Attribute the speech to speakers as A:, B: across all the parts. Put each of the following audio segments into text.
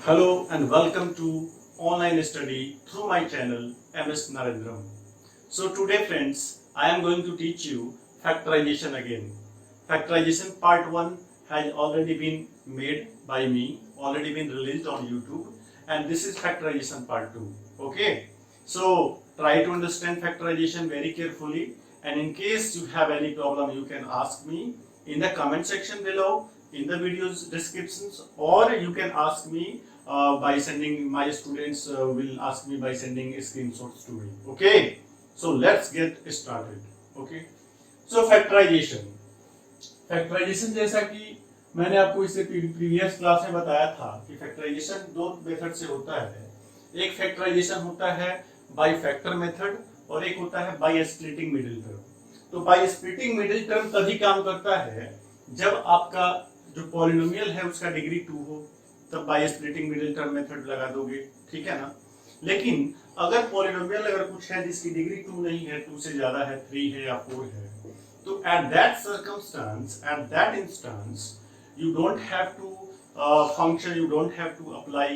A: Hello and welcome to online study through my channel MS Narendram. So today friends, I am going to teach you factorization again. Factorization part 1 has already been made by me, already been released on YouTube, and this is factorization part 2. Okay, so try to understand factorization very carefully, and in case you have any problem you can ask me in the comment section below, in the video's descriptions, or you can ask me by sending, my students will ask me by sending screenshots to me. Okay, so let's get started. Okay, so factorization जैसा कि मैंने आपको इससे previous class में बताया था कि factorisation दो मेथड से होता है। एक फैक्टराइजेशन होता है बाय फैक्टर मेथड और एक होता है बाय स्प्लिटिंग मिडिल टर्म। तो बाय स्प्लिटिंग मिडिल टर्म तभी काम करता है जब आपका जो पॉलिनोमियल है उसका डिग्री 2 हो, तब by splitting middle term method लगा दोगे, ठीक है ना। लेकिन अगर पॉलिनोमियल अगर कुछ है जिसकी डिग्री 2 नहीं है, 2 से ज्यादा है, 3 है या 4 है, तो at that circumstance, at that instance, you don't have to function, you don't have to apply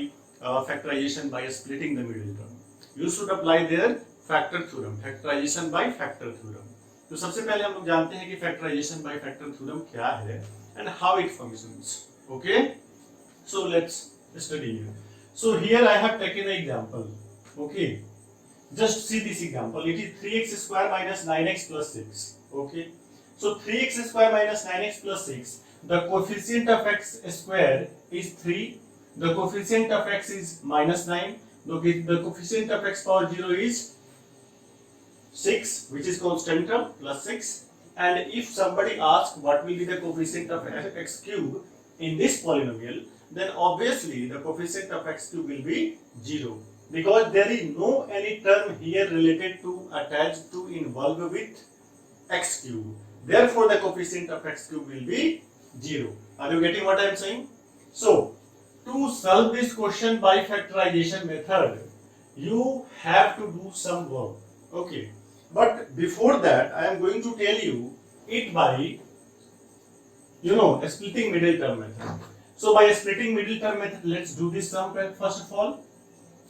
A: factorization by splitting the middle term. You should apply their factor theorem, factorization by factor theorem. तो सबसे पहले हम लोग जानते हैं कि factorization by factor theorem क्या है and how it functions. Okay, so let's study here. So here I have taken an example. Okay, just see this example. It is 3x square minus 9x plus 6. Okay, so 3x square minus 9x plus 6, the coefficient of x square is 3, the coefficient of x is minus 9, the coefficient of x power 0 is 6, which is constant term, plus 6. And if somebody asks what will be the coefficient of x cube in this polynomial, then obviously the coefficient of x cube will be 0, because there is no any term here related to, attached to, involved with x cube. Therefore the coefficient of x cube will be 0. Are you getting what I am saying? So to solve this question by factorization method, you have to do some work. Okay, but before that I am going to tell you it by splitting middle term method. So by splitting middle term method, let's do this sum first of all.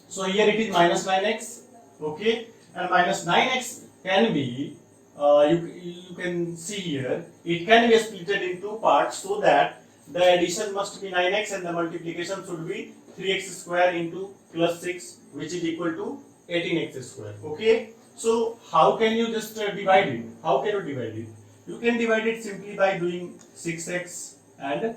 A: So here it is minus 9x, okay, and minus 9x can be you can see here, it can be split in two parts, so that the addition must be 9x and the multiplication should be 3x square into plus 6, which is equal to 18x square. Okay, so how can you just divide it? How can you divide it? You can divide it simply by doing 6x and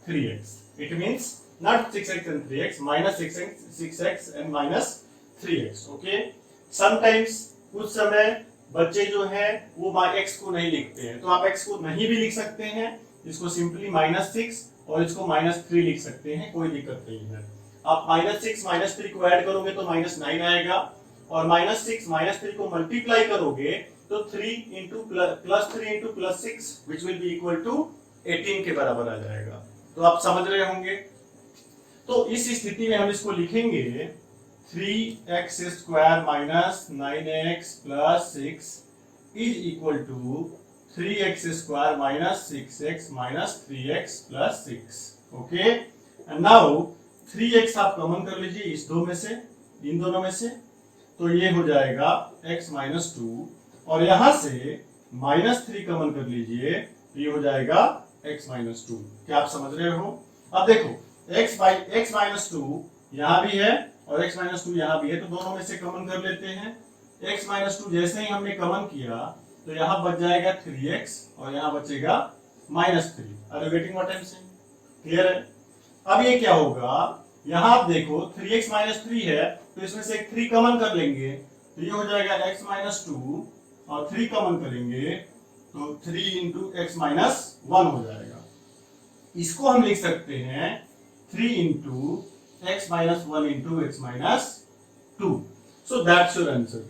A: 3x. It means not 6x and 3x, minus 6x and minus 3x. Okay, sometimes कुछ समय बच्चे जो हैं वो x को नहीं लिखते हैं, तो आप x को नहीं भी लिख सकते हैं, इसको सिंपली -6 और इसको -3 लिख सकते हैं, कोई दिक्कत नहीं है। आप -6 -3 को ऐड करोगे तो -9 आएगा, और -6 -3 को मल्टीप्लाई करोगे तो 3 into plus 6 which will be equal to 18 के बराबर आ जाएगा। तो आप समझ रहे होंगे। तो इस स्थिति में हम इसको लिखेंगे 3x square minus 9x plus 6 is equal to 3x square minus 6x minus 3x plus 6. Okay, and now 3x आप कॉमन कर लीजिए इस दो में से, इन दोनों में से, तो ये हो जाएगा x minus 2, और यहां से -3 कॉमन कर लीजिए, ये हो जाएगा x minus 2। क्या आप समझ रहे हो? अब देखो x minus 2 यहाँ भी है और x minus 2 यहाँ भी है, तो दोनों में से कॉमन कर लेते हैं। x minus 2 जैसे ही हमने कॉमन किया तो यहाँ बच जाएगा 3x और यहाँ बचेगा -3। Are you getting what I am saying? Clear है? अब ये क्या होगा, यहाँ आप देखो 3x minus 3 है, तो इसमें से एक 3 कॉमन कर लेंगे, तो ये हो जाएगा x minus 2, और 3 कॉमन करेंगे तो 3 into x minus 1 हो जाएगा। इसको हम लिख सकते हैं 3 into x minus 1 into x minus 2. So that's your answer.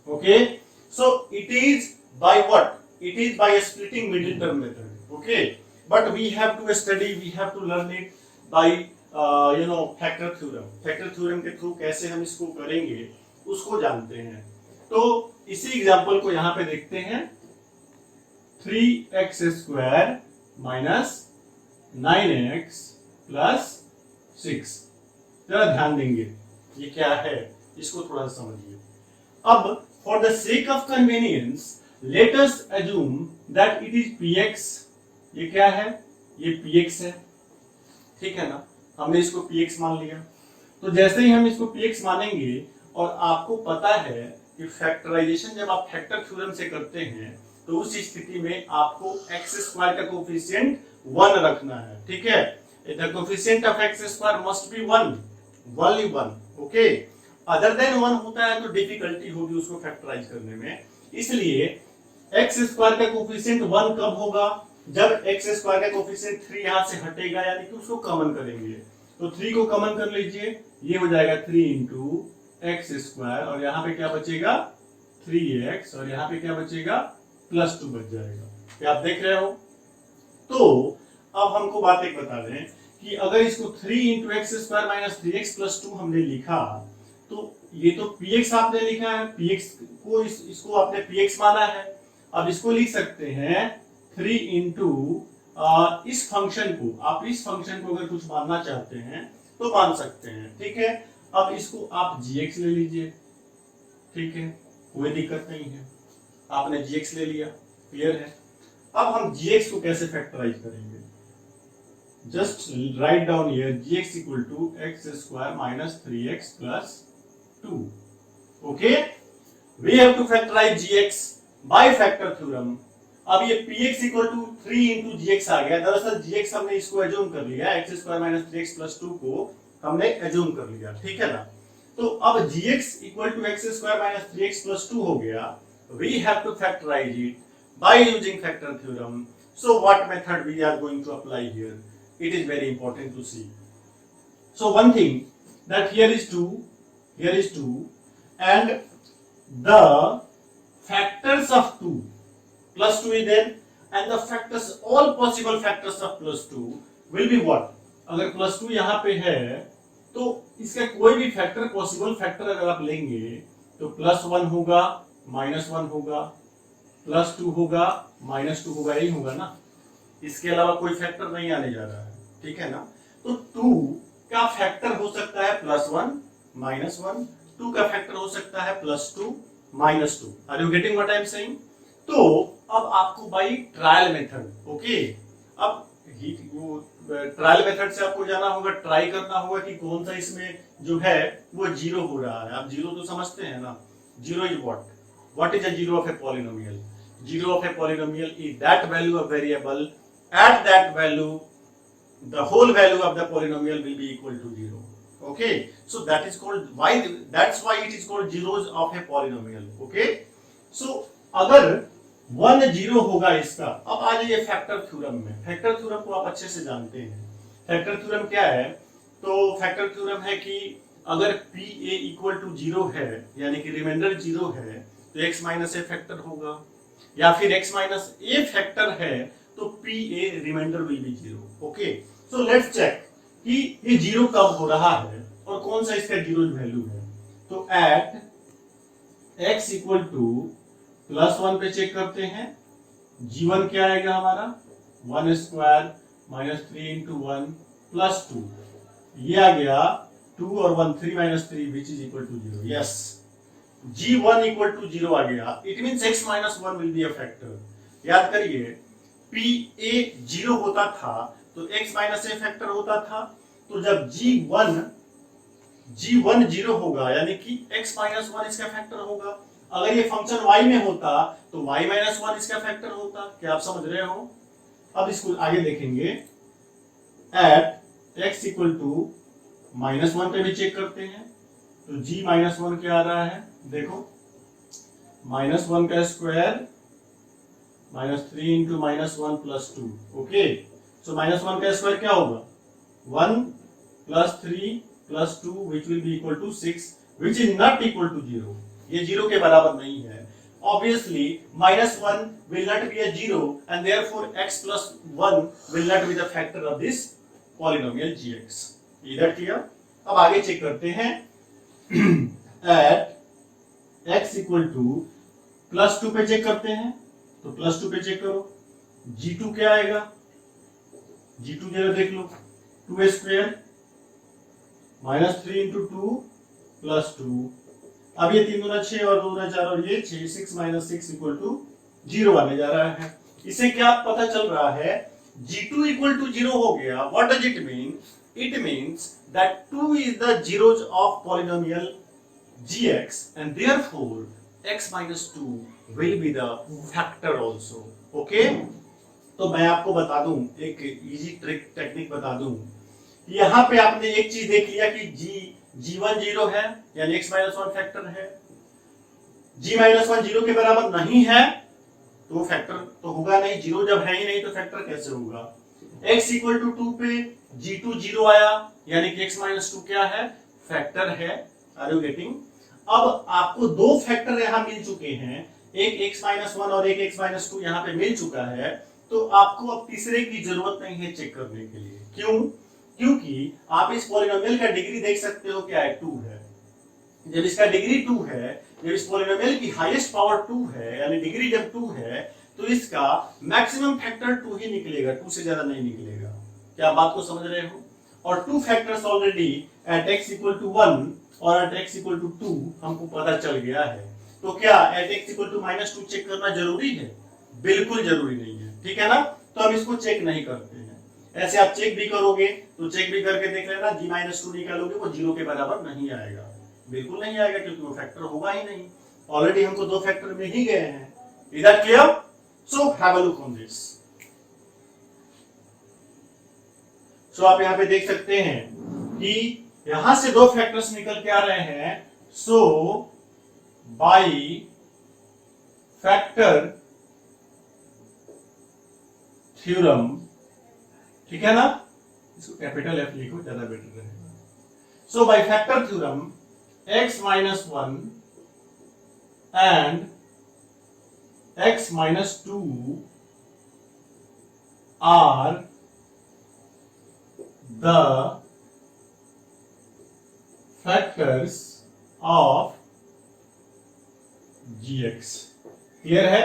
A: Okay, so it is by what? It is by a splitting middle term method. Okay, but we have to study, we have to learn it by factor theorem. Factor theorem के through कैसे हम इसको करेंगे उसको जानते हैं। तो इसी एग्जांपल को यहाँ पे देखते हैं, 3x square minus 9x plus 6 जरा ध्यान देंगे ये क्या है, इसको थोड़ा सा समझिए। अब for the sake of convenience let us assume that it is px। ये क्या है, ये px है, ठीक है ना, हमने इसको px मान लिया। तो जैसे ही हम इसको px मानेंगे, और आपको पता है कि फैक्टराइजेशन जब आप फैक्टर थ्योरम से करते हैं तो उस स्थिति में आपको एक्स स्क्वायर का कोफिशिएंट 1 रखना है, ठीक है। The coefficient of x square must be 1, only 1, okay. Other than 1 होता है तो डिफिकल्टी होगी उसको फैक्टराइज करने में। इसलिए एक्स स्क्वायर का कोफिशिएंट 1 कब होगा, जब एक्स स्क्वायर का कोफिशिएंट 3 यहां से हटेगा, यानी कि उसको कॉमन करेंगे। तो 3 को कॉमन कर लीजिए, ये हो जाएगा 3 इंटू एक्स स्क्वायर, और यहाँ पे क्या बचेगा 3x, और यहाँ पे क्या बचेगा +2 बच जाएगा। क्या आप देख रहे हो? तो अब हमको बात एक बता दें कि अगर इसको 3 into x square minus 3x plus 2 हमने लिखा, तो ये तो px आपने लिखा है, px को इसको आपने px माना है। अब इसको लिख सकते हैं 3 इंटू इस फंक्शन को, आप इस फंक्शन को अगर कुछ मानना चाहते हैं तो मान सकते हैं, ठीक है। अब इसको आप gx ले लीजिए, ठीक है, कोई दिक्कत नहीं है, आपने gx ले लिया, क्लियर है। अब हम gx को कैसे फैक्टराइज करेंगे, just write down here gx equal to x square minus 3x plus 2, okay. We have to factorize gx by factor theorem. अब ये px equal to 3 into gx आ गया। दरअसल gx हमने इसको एज्यूम कर लिया, x square minus 3x plus 2 को हमने एज्यूम कर लिया, ठीक है ना। तो अब gx equal to x square minus 3x plus 2 हो गया। We have to factorize it by using factor theorem. So what method we are going to apply here, it is very important to see. So one thing that here is 2 and the factors of 2 plus 2 is there, and the factors, all possible factors of plus 2 will be what? अगर plus 2 यहाँ पे है तो इसका कोई भी factor, possible factor अगर आप लेंगे तो +1 होगा, -1 होगा, +2 होगा, -2 होगा, यही होगा ना। इसके अलावा कोई फैक्टर नहीं आने जा रहा है, ठीक है ना। तो 2 का फैक्टर हो सकता है +1, -1, 2 का फैक्टर हो सकता है +2, -2। Are you getting what I am saying? तो अब आपको बाई ट्रायल मेथड, ओके, अब वो ट्रायल मेथड से आपको जाना होगा, ट्राई करना होगा कि कौन सा इसमें जो है वो 0 हो रहा है। आप 0 तो समझते हैं ना, 0 is what is a 0 of a polynomial? 0 of a polynomial is that value of variable at that value the whole value of the polynomial will be equal to 0. Okay, so that is called, that's why it is called zeros of a polynomial. Okay, so अगर 1 0 होगा इसका। अब आ जाइए factor theorem में। Factor theorem को आप अच्छे से जानते हैं। फैक्टर थ्योरम क्या है? तो फैक्टर थ्योरम है कि अगर pa इक्वल टू 0 है, यानी कि रिमाइंडर 0 है, तो x माइनस ए फैक्टर होगा, या फिर x माइनस ए फैक्टर है तो pa remainder will be 0। Okay, so let's check कि ये 0 कब हो रहा है और कौन सा इसका 0 वैल्यू है। तो एट x इक्वल टू +1 पे चेक करते हैं। g1 क्या आएगा हमारा, 1 स्क्वायर माइनस 3 इंटू 1 प्लस 2, ये आ गया 2 और 1 3 minus 3 which is equal to 0। Yes, g1 equal to 0 आ गया। It means x minus 1 will be a factor. याद करिए, pa 0 होता था तो x माइनस ए फैक्टर होता था। तो जब g1 0 होगा, यानी कि x माइनस 1 इसका फैक्टर होगा। अगर ये फंक्शन y में होता तो y माइनस 1 इसका फैक्टर होता। क्या आप समझ रहे हो? अब इसको आगे देखेंगे। एट x इक्वल टू -1 पे भी चेक करते हैं। तो g माइनस 1 क्या आ रहा है, देखो, -1 का square -3 into -1 plus 2। Okay, so -1 का स्क्वायर क्या होगा, 1 plus 3 plus 2 which will be equal to 6, which is not equal to 0। ये 0 के बराबर नहीं है। Obviously, -1 will not be a 0 and therefore x plus 1 will not be the factor of this polynomial gx. इधर किया। अब आगे चेक करते हैं। At x equal to +2 पे चेक करते हैं। तो +2 पे चेक करो, g2 क्या आएगा, g2 जरा देख लो, 2 स्क्वायर -3 इंटू 2 प्लस 2। अब ये 3 दूना 6 और 2 दूना 4 और ये 6, 6 माइनस 6 इक्वल टू 0 आने जा रहा है। इससे क्या पता चल रहा है, G2 इक्वल टू 0 हो गया। What does it mean? It means that 2 is the zeros of polynomial gx and therefore x minus 2 will be the factor also. Okay? तो मैं आपको बता दूं, एक इजी ट्रिक टेक्निक बता दूं। यहाँ पे आपने एक चीज देख लिया कि G1 0 है, यानी x माइनस 1 फैक्टर है। G माइनस 1 0 के बराबर नहीं है तो फैक्टर तो होगा नहीं। 0 जब है ही नहीं तो फैक्टर कैसे होगा? x इक्वल टू 2 पे G2 0 आया, यानी कि x माइनस 2 क्या है? फैक्टर है। Are you getting? अब आपको दो फैक्टर यहाँ मिल चुके हैं, एक x माइनस 1 और एक x माइनस 2 यहाँ पे मिल चुका है। तो आपको अब तीसरे की जरूरत नहीं है चेक करने के लिए। क्यों? क्योंकि आप इस पॉलिनोमियल का डिग्री देख सकते हो, क्या है? 2 है। जब इसका डिग्री 2 है, जब इस पॉलिनोमियल की हाईएस्ट पावर 2 है, यानी डिग्री जब 2 है, तो इसका मैक्सिमम फैक्टर 2 ही निकलेगा, 2 से ज्यादा नहीं निकलेगा। क्या आप बात को समझ रहे हो? और 2 factors already at x equal to 1 और एट x इक्वल टू 2 हमको पता चल गया है। तो क्या at x equal to -2 check करना जरूरी है? बिल्कुल जरूरी नहीं है, ठीक है ना? तो हम इसको चेक नहीं करते हैं। ऐसे आप चेक भी करोगे तो चेक भी करके देख लेना, G-2 निकालोगे वो 0 के बराबर नहीं आएगा, बिल्कुल नहीं आएगा, क्योंकि वो फैक्टर होगा ही नहीं। ऑलरेडी हमको दो फैक्टर मिल ही गए हैं। Is that clear? So have a look on this. So आप यहां पे देख सकते हैं कि यहां से दो फैक्टर्स निकल के आ रहे हैं। सो बाई फैक्टर थ्योरम, ठीक है ना? इसको कैपिटल F लिखो, ज्यादा बेटर रहेगा। So by factor theorem x minus 1 and x minus 2 are the factors of gx। Clear है?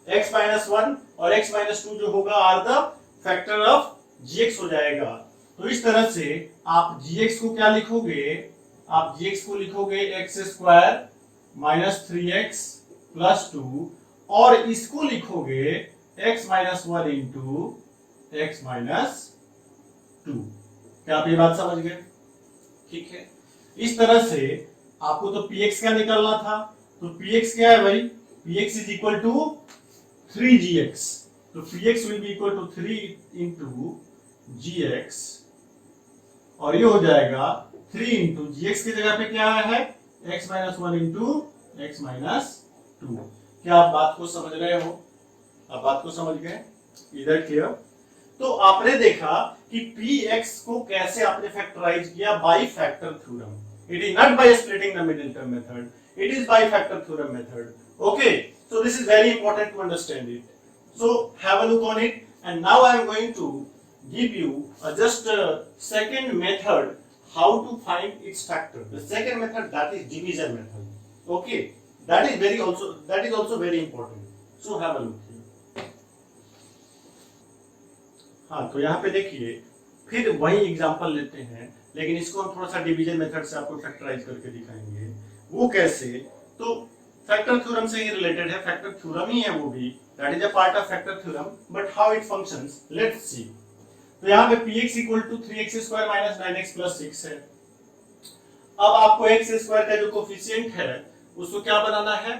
A: x माइनस 1 और x माइनस 2 जो होगा are the factor of gx हो जाएगा। तो इस तरह से आप gx को क्या लिखोगे? आप gx को लिखोगे x square minus 3x plus 2, और इसको लिखोगे x minus 1 into x minus 2। क्या आप ये बात समझ गए? ठीक है। इस तरह से आपको तो px क्या निकलना था, तो px क्या है भाई? px is equal to 3gx। तो px will be equal to 3 into gx, और ये हो जाएगा 3 इंटू gx की जगह पे क्या है? x minus 1 into x minus 2। क्या आप बात को समझ रहे हो? आप बात को समझ गए? इधर क्लियर? तो आपने देखा कि px को कैसे आपने फैक्टराइज किया? By factor theorem. It is not by splitting the middle term method, it is by factor theorem method. Okay, so this is very important to understand it. So have a look on it, and now I am going to give you just a second method how to find its factor. The second method, that is division method. Okay, that is also very important. So have a look here. हाँ, तो यहाँ पे देखिए, फिर वही example लेते हैं, लेकिन इसको हम थोड़ा सा डिवीजन मेथड से आपको फैक्टराइज करके दिखाएंगे। वो कैसे? तो फैक्टर थ्योरम से ही रिलेटेड है, फैक्टर थ्योरम ही है वो भी, that is a part of factor theorem, but how it functions, let's see. तो यहाँ पे px equal to 3x square minus 9x plus 6 है। अब आपको x स्क्वायर का जो कोफिशिएंट है उसको क्या बनाना है?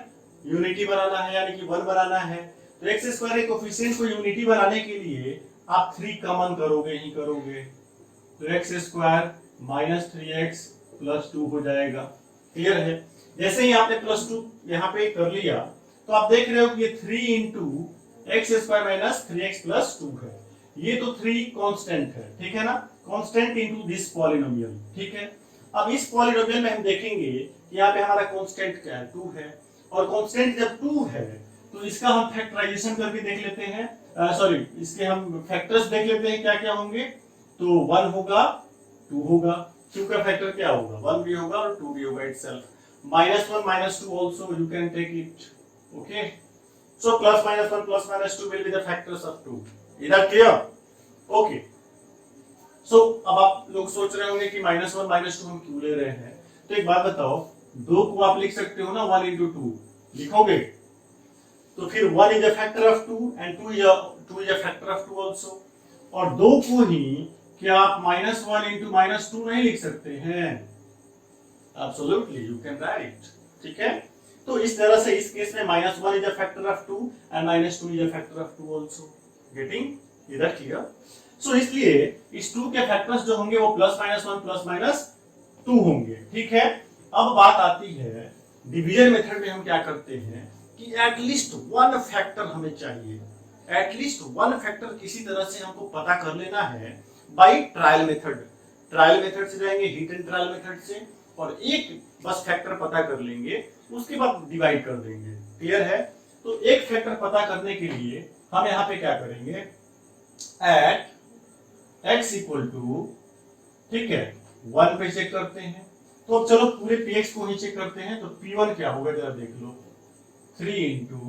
A: यूनिटी बनाना है, यानी कि 1 बनाना है। तो x स्क्वायर के कोफिशिएंट को यूनिटी बनाने के लिए आप 3 कॉमन करोगे ही करोगे, तो x square minus 3x plus 2 हो जाएगा। क्लियर है? जैसे ही आपने प्लस 2 यहाँ पे कर लिया, तो आप देख रहे हो कि ये 3 into x square minus 3x plus 2 है। ये तो 3 कांस्टेंट है, ठीक है ना? कांस्टेंट इनटू दिस पॉलिनोमियल, ठीक है? अब इस पॉलिनोमियल में हम देखेंगे कि यहाँ पे हमारा कांस्टेंट क्या है? 2 है, और कांस्टेंट जब 2 है तो इसका हम फैक्टराइजेशन करके देख लेते हैं, सॉरी, इसके हम फैक्टर्स देख लेते हैं क्या क्या होंगे। तो 1 होगा, 2 होगा, q का फैक्टर क्या होगा? 1 भी होगा और 2 भी होगा itself. -1 -2 also you can take it. Okay, so plus minus 1 plus minus 2 will be the factors of 2. Is that clear? Okay, सो अब आप लोग सोच रहे होंगे कि -1 -2 हम क्यों ले रहे हैं। तो एक बात बताओ, 2 को आप लिख सकते हो ना 1 into 2 लिखोगे, तो फिर 1 is a factor of 2 and 2 is a factor of 2 also। और 2 को ही क्या आप -1 into -2 नहीं लिख सकते हैं? Absolutely, you can write। ठीक है, तो इस तरह से इस केस में -1 is a factor of 2 and -2 is a factor of 2 also। Getting इधर क्लियर? सो इसलिए इस 2 के फैक्टर्स जो होंगे वो +-1 +-2 होंगे। ठीक है, अब बात आती है डिवीजन मेथड में हम क्या करते हैं कि एटलीस्ट 1 फैक्टर हमें चाहिए, एटलीस्ट 1 फैक्टर किसी तरह से हमको पता कर लेना है by trial method. Trial method से जाएंगे हिट एंड ट्रायल मेथड से, और एक बस फैक्टर पता कर लेंगे, उसके बाद डिवाइड कर देंगे। क्लियर है? तो एक फैक्टर पता करने के लिए हम यहाँ पे क्या करेंगे, एट x इक्वल टू, ठीक है, 1 पे चेक करते हैं। तो चलो पूरे px को ही चेक करते हैं। तो p1 क्या होगा जरा देख लो, 3 into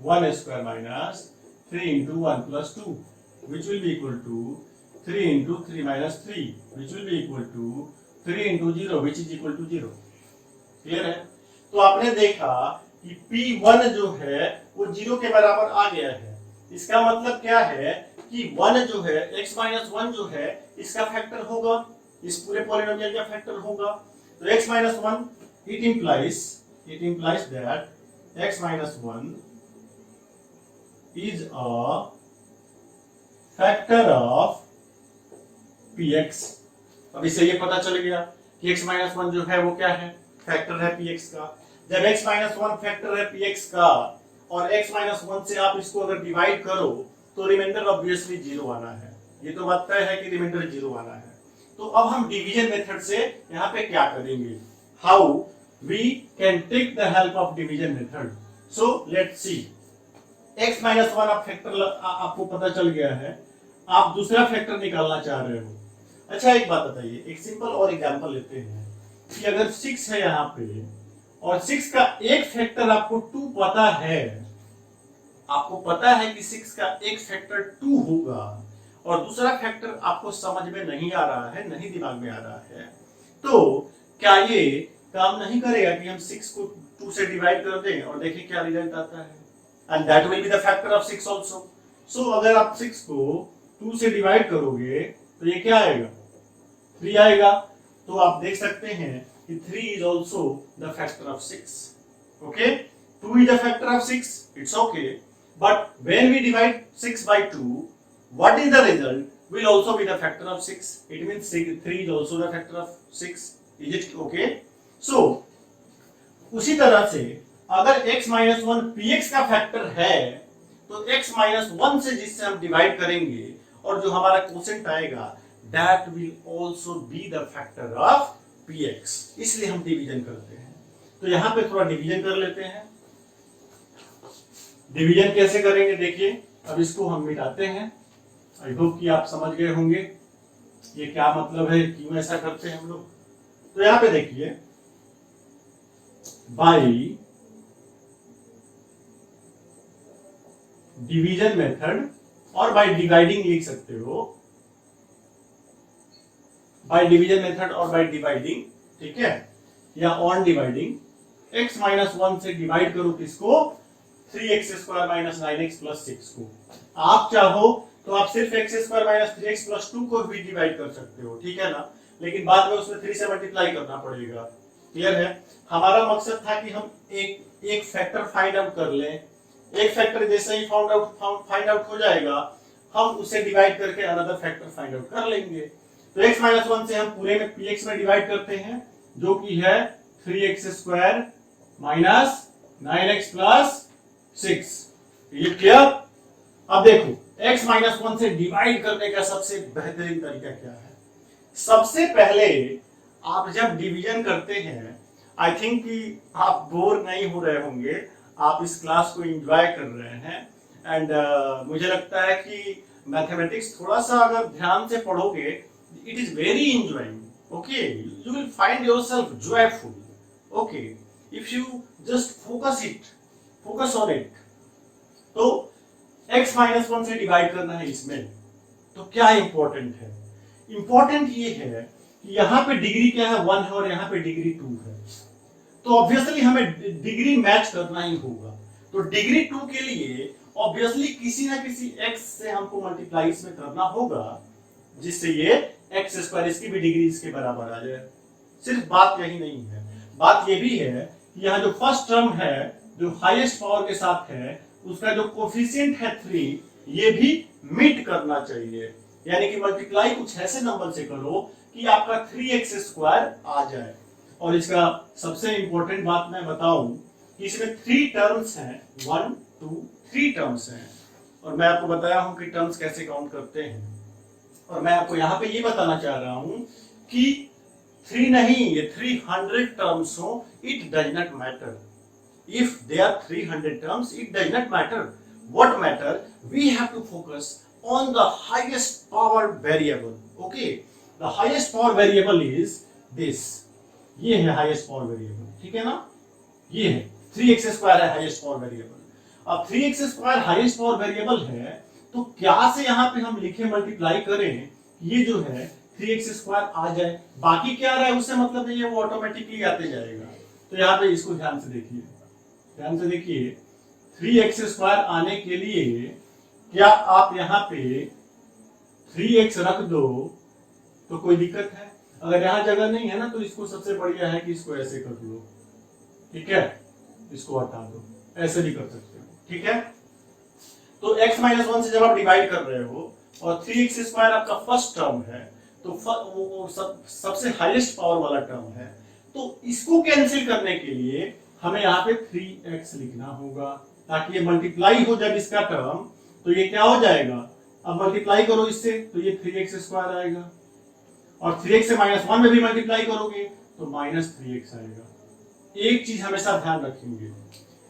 A: 1 square minus 3 into 1 plus 2 which will be equal to 3 into 3 minus 3 which will be equal to 3 into 0 which is equal to 0। Clear है? तो आपने देखा कि p1 जो है वो 0 के बराबर आ गया है। इसका मतलब क्या है कि 1 जो है x minus 1 जो है इसका फैक्टर होगा, इस पूरे पॉलिनोमियल का फैक्टर होगा। तो x minus 1 it implies that x minus 1 is a factor of px। अब इससे ये पता चल गया कि x minus 1 जो है वो क्या है, फैक्टर है px का। जब x minus 1 फैक्टर है px का और x minus 1 से आप इसको अगर डिवाइड करो तो रिमाइंडर ऑब्वियसली 0 आना है। ये तो बात तय है कि रिमाइंडर 0 आना है। तो अब हम डिवीजन मेथड से यहाँ पे क्या करेंगे, how we can take the help of division method. So let's see, x minus 1 आप फैक्टर आपको पता चल गया है, आप दूसरा फैक्टर निकालना चाह रहे हो। अच्छा एक बात बताइए, एक सिंपल और एग्जांपल लेते हैं कि अगर 6 है यहाँ पे और 6 का एक फैक्टर आपको 2 पता है, आपको पता है कि 6 का एक फैक्टर 2 होगा और दूसरा फैक्टर आपको समझ में नहीं आ रहा है, नहीं दिमाग में आ रहा है, तो क्या ये काम नहीं करेगा कि हम 6 को 2 से डिवाइड कर दें और देखें क्या रिजल्ट आता है, and that will be the factor of 6 also. So अगर आप 6 को 2 से डिवाइड करोगे तो ये क्या आएगा, 3 आएगा। तो आप देख सकते हैं कि 3 is also the factor of 6। Okay, 2 is the factor of 6, it's okay, but when we divide 6 by 2, what is the result will also be the factor of 6। It means 3 is also the factor of 6। Is it okay? So उसी तरह से अगर x minus 1 px का factor है तो x minus 1 से जिससे हम डिवाइड करेंगे और जो हमारा क्वोशिएंट आएगा that will also be the factor of px। इसलिए हम डिवीजन करते हैं। तो यहां पे थोड़ा डिवीजन कर लेते हैं। डिवीजन कैसे करेंगे देखिए, अब इसको हम मिटाते हैं। आई होप कि आप समझ गए होंगे ये क्या मतलब है, क्यों ऐसा करते हैं हम लोग। तो यहां पे देखिए, बाय डिवीजन मेथड और बाय डिवाइडिंग लिख सकते हो, बाय डिवीजन मेथड और बाय डिवाइडिंग, ठीक है, या ऑन डिवाइडिंग x minus 1 से डिवाइड करो किसको, 3x square minus 9x plus 6 को। आप चाहो तो आप सिर्फ x square minus 3x plus 2 को भी डिवाइड कर सकते हो, ठीक है ना, लेकिन बाद में उसमें 3 से मल्टीप्लाई करना पड़ेगा। क्लियर है? हमारा मकसद था कि हम एक फैक्टर फाइंड आउट कर लें। एक फैक्टर जैसे ही फाइंड आउट हो जाएगा हम उसे डिवाइड करके अनदर फैक्टर फाइंड आउट कर लेंगे। तो x minus 1 से हम पूरे में px में डिवाइड करते हैं जो कि है 3x square minus 9x plus 6। ये क्लियर? अब देखो x minus 1 से डिवाइड करने का सबसे बेहतरीन तरीका क्या है। सबसे पहले आप जब डिवीजन करते हैं, आई थिंक कि आप बोर नहीं हो रहे होंगे, आप इस क्लास को एंजॉय कर रहे हैं, एंड मुझे लगता है कि मैथमेटिक्स थोड़ा सा अगर ध्यान से पढ़ोगे, it is very enjoying। Okay, you will find yourself joyful। Okay, if you just focus on it। तो x minus 1 से डिवाइड करना है इसमें, तो क्या इंपॉर्टेंट है, इंपॉर्टेंट ये है कि यहाँ पे डिग्री क्या है 1 है और यहाँ पे डिग्री 2 है, तो ऑब्वियसली हमें डिग्री मैच करना ही होगा। तो डिग्री 2 के लिए ऑब्वियसली किसी ना किसी x से हमको मल्टीप्लाई इसमें करना होगा, जिससे ये x स्क्वायर इसकी भी डिग्री इसके बराबर आ जाए। सिर्फ बात यही नहीं है, बात ये भी है कि यहाँ जो फर्स्ट टर्म है जो हाईएस्ट पावर के साथ है उसका जो कोफिशिएंट है 3, ये भी मीट करना चाहिए। यानी कि मल्टीप्लाई कुछ ऐसे नंबर से करो कि आपका 3x स्क्वायर आ जाए। और इसका सबसे इंपॉर्टेंट बात मैं बताऊं कि इसमें 3 टर्म्स हैं, 1 2 3 टर्म्स हैं, और मैं आपको बताया हूं कि टर्म्स कैसे काउंट करते हैं। और मैं आपको यहाँ पे ये बताना चाह रहा हूं कि 3 नहीं, ये 300 टर्म्स हो, it does not matter. If there are 300 terms, it does not matter. What matter? We have to focus on the highest power variable. Okay? The highest power variable is this. ये है highest power variable, ठीक है ना? ये है 3x square है highest power variable. अब 3x square highest power variable है, तो क्या से यहाँ पे हम लिखे मल्टीप्लाई करें, ये जो है 3x square आ जाए, बाकी क्या रहा है उससे मतलब नहीं है, वो ऑटोमेटिकली आते जाएगा। तो यहाँ पे इसको ध्यान से देखिए, ध्यान से देखिए, 3x स्क्वायर आने के लिए क्या आप यहाँ पे 3x रख दो तो कोई दिक्कत है? अगर यहाँ जगह नहीं है ना तो इसको सबसे बढ़िया है कि इसको ऐसे कर लो, ठीक है, इसको हटा दो, ऐसे भी कर सकते हो, ठीक है। तो x माइनस 1 से जब आप डिवाइड कर रहे हो और 3x स्क्वायर आपका फर्स्ट टर्म है, तो वो सबसे हाईएस्ट पावर वाला टर्म है, तो इसको कैंसिल करने के लिए हमें यहाँ पे 3x लिखना होगा, ताकि ये मल्टीप्लाई हो जब इसका टर्म, तो ये क्या हो जाएगा, अब मल्टीप्लाई करो इससे तो ये 3x स्क्वायर आएगा, और 3x से -1 में भी मल्टीप्लाई करोगे तो -3x आएगा। एक चीज हमेशा ध्यान रखेंगे,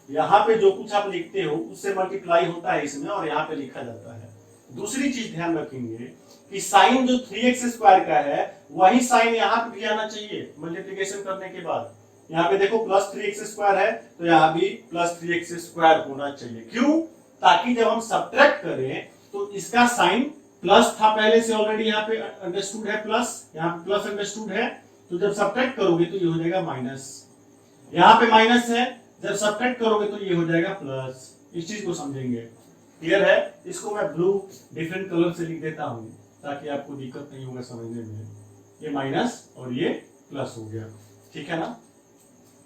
A: यहाँ पे जो कुछ आप लिखते हो उससे मल्टीप्लाई होता है इसमें और यहाँ पे लिखा जाता है। दूसरी चीज ध्यान रखेंगे कि साइन जो 3x स्क्वायर का है वही साइन यहाँ पे भी आना चाहिए मल्टीप्लिकेशन करने के बाद। यहाँ पे देखो प्लस 3x स्क्वायर है तो यहाँ भी प्लस 3x स्क्वायर होना चाहिए। क्यों? ताकि जब हम सब्ट्रैक्ट करें तो इसका साइन प्लस था पहले से, ऑलरेडी यहाँ पे अंडरस्टूड है प्लस, यहाँ पे प्लस अंडरस्टूड है, तो जब सब्ट्रैक्ट करोगे तो ये हो जाएगा माइनस, यहाँ पे माइनस है, जब सब्ट्रैक्ट करोगे तो ये हो जाएगा प्लस। इस चीज को समझेंगे, क्लियर है? इसको मैं ब्लू डिफरेंट कलर से लिख देता हूँ ताकि आपको दिक्कत नहीं होगा समझने में। ये माइनस और ये प्लस हो गया, ठीक है ना।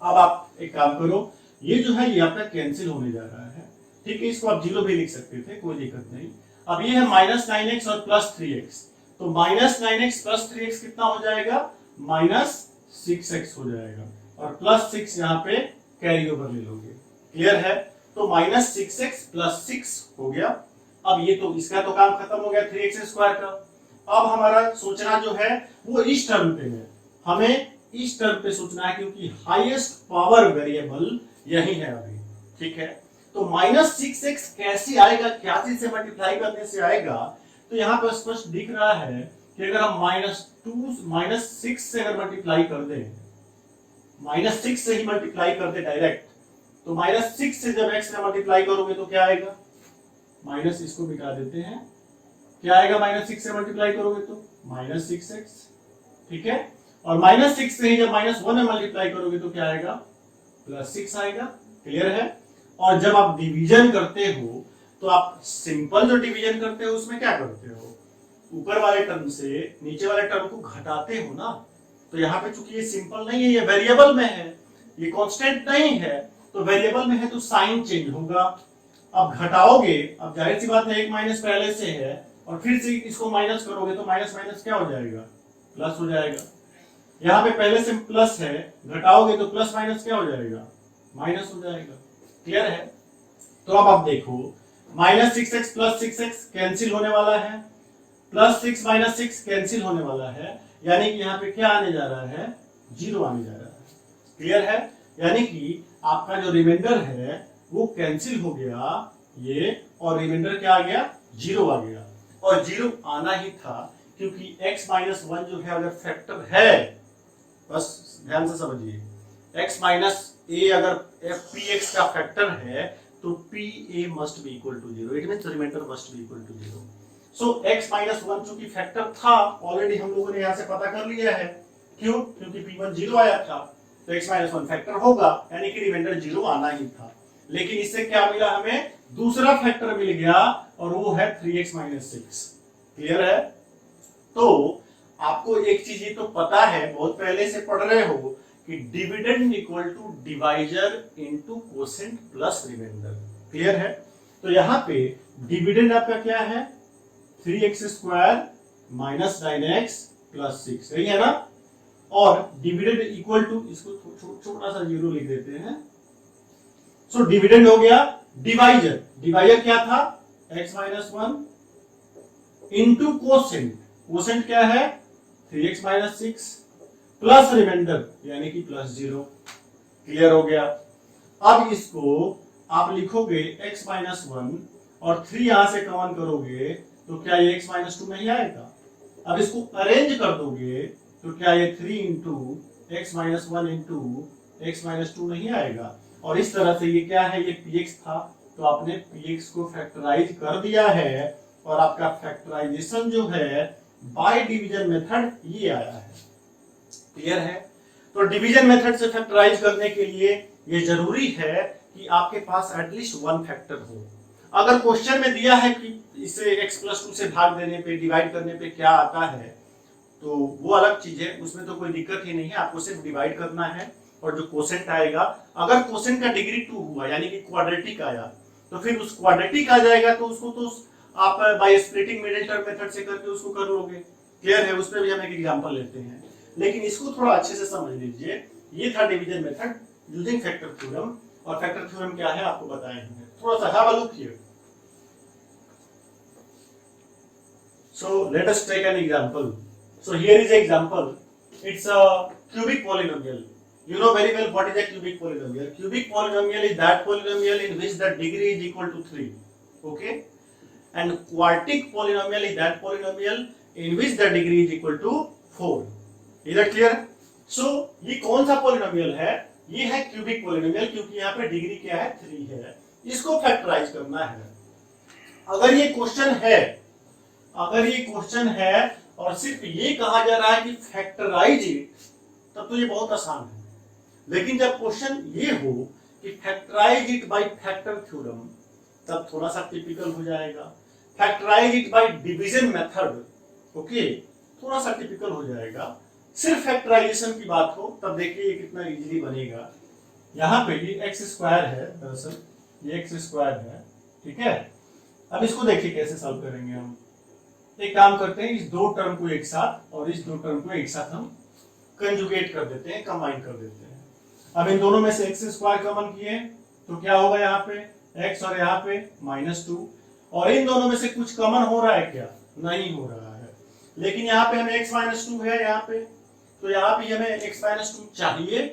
A: अब आप एक काम करो, ये जो है ये आपका कैंसिल होने जा रहा है, ठीक है, इसको आप 0 भी लिख सकते थे, कोई दिक्कत नहीं। अब ये है -9x और +3x, तो -9x + 3x कितना हो जाएगा, -6x हो जाएगा, और +6 यहाँ पे कैरी ओवर ले लोगे, क्लियर है? तो -6x + 6 हो गया। अब ये तो इसका तो काम खत्म हो गया 3x स्क्वायर का। अब हमारा सोचना जो है वो इस टर्म पे है, हमें इस टर्म पे सोचना है क्योंकि हाईएस्ट पावर वेरिएबल यही है अभी, ठीक है। तो -6x कैसे आएगा, क्या चीज से मल्टीप्लाई करने से आएगा, तो यहाँ पर स्पष्ट दिख रहा है कि अगर हम -6 से अगर मल्टीप्लाई कर दें, -6 से ही मल्टीप्लाई कर दे डायरेक्ट, तो -6 से जब x से मल्टीप्लाई करोगे तो क्या आएगा, माइनस इसको मिटा देते हैं, क्या आएगा -6 से मल्टीप्लाई करोगे तो -6x, ठीक है। और -6 से ही जब -1 में मल्टीप्लाई करोगे तो क्या आएगा, +6 आएगा, क्लियर है। और जब आप डिवीजन करते हो तो आप सिंपल जो डिवीजन करते हो उसमें क्या करते हो, ऊपर वाले टर्म से नीचे वाले टर्म को घटाते हो ना। तो यहाँ पे चूंकि ये सिंपल नहीं है, ये वेरिएबल में है, ये कांस्टेंट नहीं है, तो वेरिएबल में है तो साइन चेंज होगा। अब घटाओगे, अब जाहिर सी बात है एक माइनस पहले से है और फिर से इसको माइनस करोगे तो माइनस माइनस क्या हो जाएगा, प्लस हो जाएगा। यहाँ पे पहले से प्लस है, घटाओगे तो प्लस माइनस क्या हो जाएगा, माइनस हो जाएगा, क्लियर है। तो अब आप देखो -6x + 6x कैंसिल होने वाला है, +6 - 6 कैंसिल होने वाला है, यानी कि यहाँ पे क्या आने जा रहा है, 0 आने जा रहा है, क्लियर है। यानी कि आपका जो रिमाइंडर है वो कैंसिल हो गया ये, और रिमाइंडर क्या आ गया, 0 आ गया। और 0 आना ही था क्योंकि x - 1 जो है अगर फैक्टर है, बस ध्यान से समझिए, x - a अगर px का फैक्टर है तो pa must be equal to 0, it means remainder must be equal to 0। So x minus one चूंकि फैक्टर था ऑलरेडी हम लोगों ने यहां से पता कर लिया है, क्यों? क्योंकि p1 जीरो आया था तो x माइनस वन फैक्टर होगा, यानी कि रिमाइंडर जीरो आना ही था। लेकिन इससे क्या मिला हमें? दूसरा फैक्टर मिल गया और वो है 3x माइनस सिक्स। क्लियर है? तो आपको एक चीज ये तो पता है, बहुत पहले से पढ़ रहे हो कि dividend equal to divisor into quotient plus remainder. Clear है? तो यहाँ पे डिविडेंड आपका क्या है? 3x square minus 9x plus 6, सही है ना? और डिविडेंड इक्वल टू, इसको छोटा सा जीरो लिख देते हैं। सो डिविडेंड हो गया डिवाइजर, डिवाइजर क्या था? x minus one into quotient, quotient क्या है? 3x minus six plus remainder यानी कि प्लस जीरो। क्लियर हो गया? अब इसको आप लिखोगे x माइनस वन और 3 यहां से कॉमन करोगे तो क्या ये x माइनस टू नहीं आएगा? अब इसको अरेंज कर दोगे तो क्या ये 3 into x minus one into x minus to नहीं आएगा? और इस तरह से ये क्या है? ये px था तो आपने px को फैक्टराइज कर दिया है और आपका फैक्टराइजेशन जो है बाय डिवीजन मेथड ये आया है। क्लियर है? तो डिवीजन मेथड से फैक्टराइज करने के लिए ये जरूरी है कि आपके पास एटलीस्ट वन फैक्टर हो। अगर क्वेश्चन में दिया है कि इसे x प्लस टू से भाग देने पे, डिवाइड करने पे क्या आता है, तो वो अलग चीज है, उसमें तो कोई दिक्कत ही नहीं है, आपको सिर्फ डिवाइड करना है और जो कोसेंट आएगा, अगर कोसेंट का डिग्री 2 हुआ यानी कि क्वाड्रेटिक आया तो फिर उस क्वाड्रेटिक आ जाएगा तो उसको तो आप by splitting middle term method से करके उसको कर लोगे। क्लियर है? उस पर भी हम एक एग्जांपल लेते हैं, लेकिन इसको थोड़ा अच्छे से समझ लीजिए। ये था division method using factor theorem, और फैक्टर थ्योरम क्या है आपको बताए हैं। थोड़ा सा have a look here. So let us take an example. So here is an example. It's a cubic polynomial. You know very well what is a cubic polynomial. Cubic polynomial is that polynomial in which the degree is equal to 3. Okay? And quartic polynomial is that polynomial in which the degree is equal to 4. Is that clear? So ये कौन सा polynomial है? ये है cubic polynomial, क्योंकि यहाँ पे degree क्या है? 3 है। इसको फैक्टराइज करना है। अगर ये क्वेश्चन है और सिर्फ ये कहा जा रहा है कि फैक्टराइज इट, तब तो ये बहुत आसान है। लेकिन जब क्वेश्चन ये हो कि factorize it by factor theorem, तब थोड़ा सा टिपिकल हो जाएगा। Factorize it by division method, okay, थोड़ा सा टिपिकल हो जाएगा। सिर्फ फैक्टराइजेशन की बात हो तब देखिए ये कितना इजीली बनेगा। यहाँ पे ये एक्स स्क्वायर है, दरअसल ये एक्स स्क्वायर है, ठीक है। अब इसको देखिए कैसे सॉल्व करेंगे हम। एक काम करते हैं, इस दो टर्म को एक साथ और इस दो टर्म को एक साथ हम कंजुगेट कर देते हैं, कंबाइन कर देते हैं। अब इन दोनों में से एक्स स्क्वायर कॉमन किए तो क्या होगा? यहाँ पे एक्स और यहाँ पे -2, और इन दोनों में से कुछ कॉमन हो रहा है क्या? नहीं हो रहा है। लेकिन यहाँ पे हमें x -2 है यहाँ पे, तो यहाँ पे हमें x -2 चाहिए।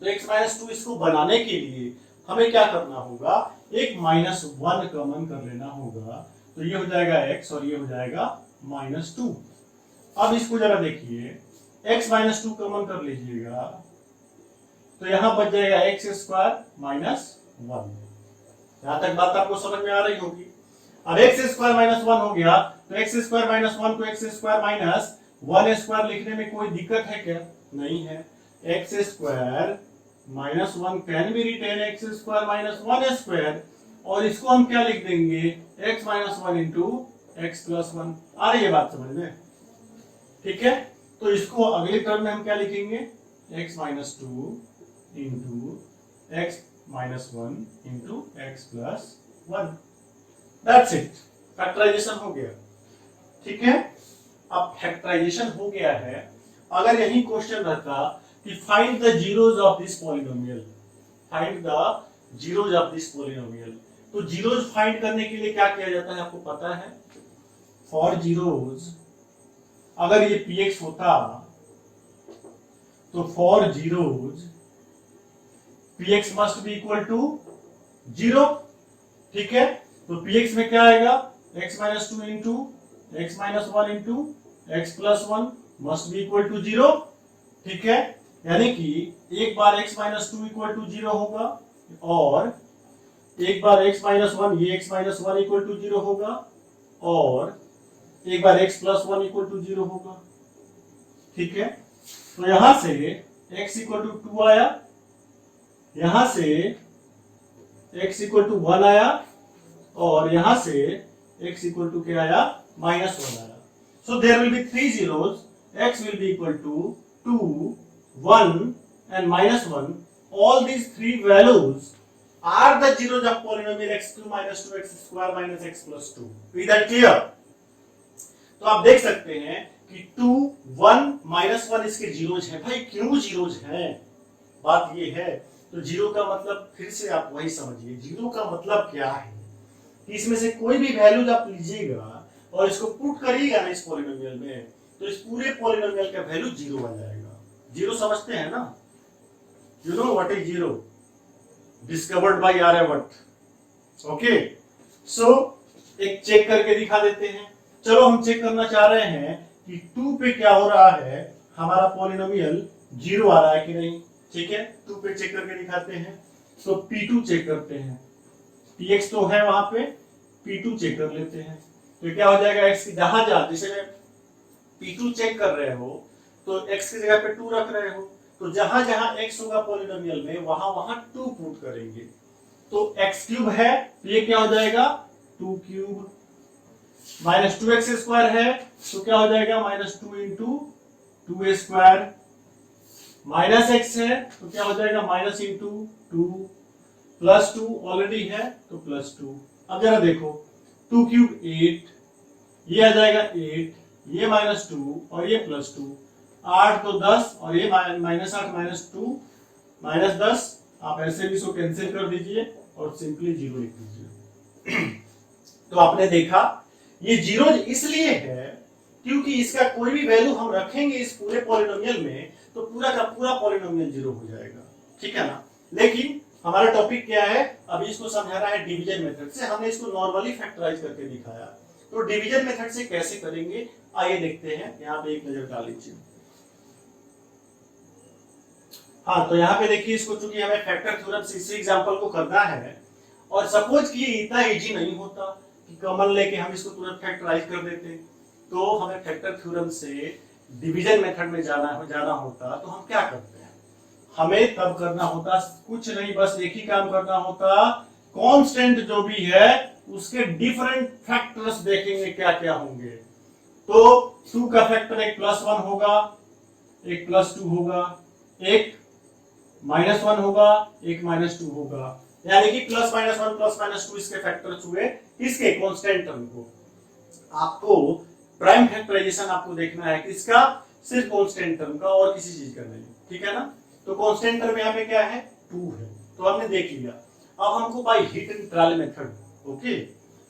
A: तो x -2 इसको बनाने के लिए हमें क्या करना होगा? एक -1 कॉमन कर लेना होगा। तो ये हो जाएगा x और ये हो जाएगा -2। अब इसको जरा देखिए, x -2 कॉमन कर लीजिएगा तो यहां बच जाएगा x स्क्वायर -1। यहां तक बात आपको समझ में आ रही होगी। अब x स्क्वायर -1 हो गया तो x स्क्वायर -1 को x स्क्वायर -1 स्क्वायर लिखने में कोई दिक्कत है क्या? नहीं है। x square -1 can be written x square -1 square, और इसको हम क्या लिख देंगे? x -1 into x plus 1। आ रही है बात समझ में? ठीक है, तो इसको अगले टर्म में हम क्या लिखेंगे? x -2 into x -1 into x plus 1। That's it, factorization हो गया। ठीक है, अब फैक्टराइजेशन हो गया है। अगर यही क्वेश्चन रहता कि find the zeros of this polynomial, find the zeros of this polynomial, तो जीरोज फाइंड करने के लिए क्या किया जाता है आपको पता है? फॉर जीरोज, अगर ये px होता तो for zeros px must be equal to 0। ठीक है, तो px में क्या आएगा? x -2 into x -1 into x plus 1 must be equal to 0। ठीक है, यानी कि एक बार x -2 इक्वल टू 0 होगा और एक बार x -1, ये x -1 इक्वल टू 0 होगा, और एक बार x प्लस 1 इक्वल टू 0 होगा, ठीक है। तो यहां से x इक्वल टू 2 आया, यहां से x इक्वल टू 1 आया, और यहां से x इक्वल टू क्या आया, माइनस 1 आया। So there will be 3 zeros, x will be equal to 2, 1 and minus 1. All these three values are the zeros of polynomial x2 minus 2x square minus x plus 2. Is that clear? तो आप देख सकते हैं कि 2, 1, minus 1 इसके zeros हैं। भाई क्यों जीरोज हैं? बात ये है, तो जीरो का मतलब फिर से आप वही समझिए, जीरो का मतलब क्या है कि इसमें से कोई भी वैल्यूज आप लीजिएगा और इसको पुट करिएगा ना इस पॉलिनोमियल में, तो इस पूरे पॉलिनोमियल का वैल्यू जीरो आ जाएगा। जीरो समझते हैं ना? You know what is zero? Discovered by Aryabhatta. Okay, so एक चेक करके दिखा देते हैं। चलो हम चेक करना चाह रहे हैं कि 2 पे क्या हो रहा है, हमारा पॉलिनोमियल जीरो आ रहा है कि नहीं। ठीक है, 2 पे चेक करके दिखाते हैं। तो P2 चेक करते हैं, Px तो है वहां पे, P2 चेक कर लेते हैं। तो क्या हो जाएगा, x की जहां जैसे में P2 चेक कर रहे हो तो x की जगह पे 2 रख रहे हो, तो जहां जहां x होगा पॉलिनोमियल में वहां वहां 2 पुट करेंगे। तो x क्यूब है तो ये क्या हो जाएगा, 2 क्यूब, माइनस 2x स्क्वायर है तो क्या हो जाएगा, minus 2 into 2a square, minus x है तो क्या हो जाएगा, माइनस इंटू 2, प्लस 2 ऑलरेडी है तो प्लस 2। अब जरा देखो, 2 क्यूब 8, ये आ जाएगा 8, ये माइनस 2 और ये प्लस 2, 8 तो 10 और ये माइनस 8 माइनस 2 माइनस 10। आप ऐसे भी इसको कैंसिल कर दीजिए और सिंपली जीरो लिख दीजिए। तो आपने देखा ये जीरो इसलिए है क्योंकि इसका कोई भी वैल्यू हम रखेंगे इस पूरे पॉलिनोमियल में तो पूरा का पूरा पॉलिनोमियल जीरो हो जाएगा, ठीक है ना। लेकिन हमारा टॉपिक क्या है, अभी इसको समझा रहा है डिवीजन मेथड से। हमने इसको नॉर्मली फैक्टराइज करके दिखाया, तो डिवीजन मेथड से कैसे करेंगे आइए देखते हैं। यहाँ पे एक नजर डाल लीजिए। हाँ, तो यहाँ पे देखिए, इसको चूंकि हमें फैक्टर थ्योरम से इसी एग्जांपल को करना है, और सपोज कि इतना इजी नहीं होता कि कॉमन लेके हम इसको तुरंत फैक्टराइज कर देते, तो हमें फैक्टर थ्योरम से डिवीजन मेथड में जाना होता। तो हम क्या करते हैं, हमें तब करना होता कुछ नहीं, बस एक ही काम करना होता, कांस्टेंट जो भी है उसके डिफरेंट फैक्टर्स देखेंगे क्या क्या होंगे। तो 2 का फैक्टर एक +1 होगा, एक +2 होगा, एक -1 होगा, एक -2 होगा, यानी कि +-1 +-2 इसके फैक्टर्स हुए इसके कांस्टेंट टर्म को। आपको प्राइम फैक्टराइजेशन आपको देखना है किसका, सिर्फ कांस्टेंट टर्म का, और किसी चीज का नहीं, ठीक है ना। तो कांस्टेंट टर्म यहाँ पे क्या है, 2 है, तो हमने देख लिया। अब हमको by hit and trial method, okay,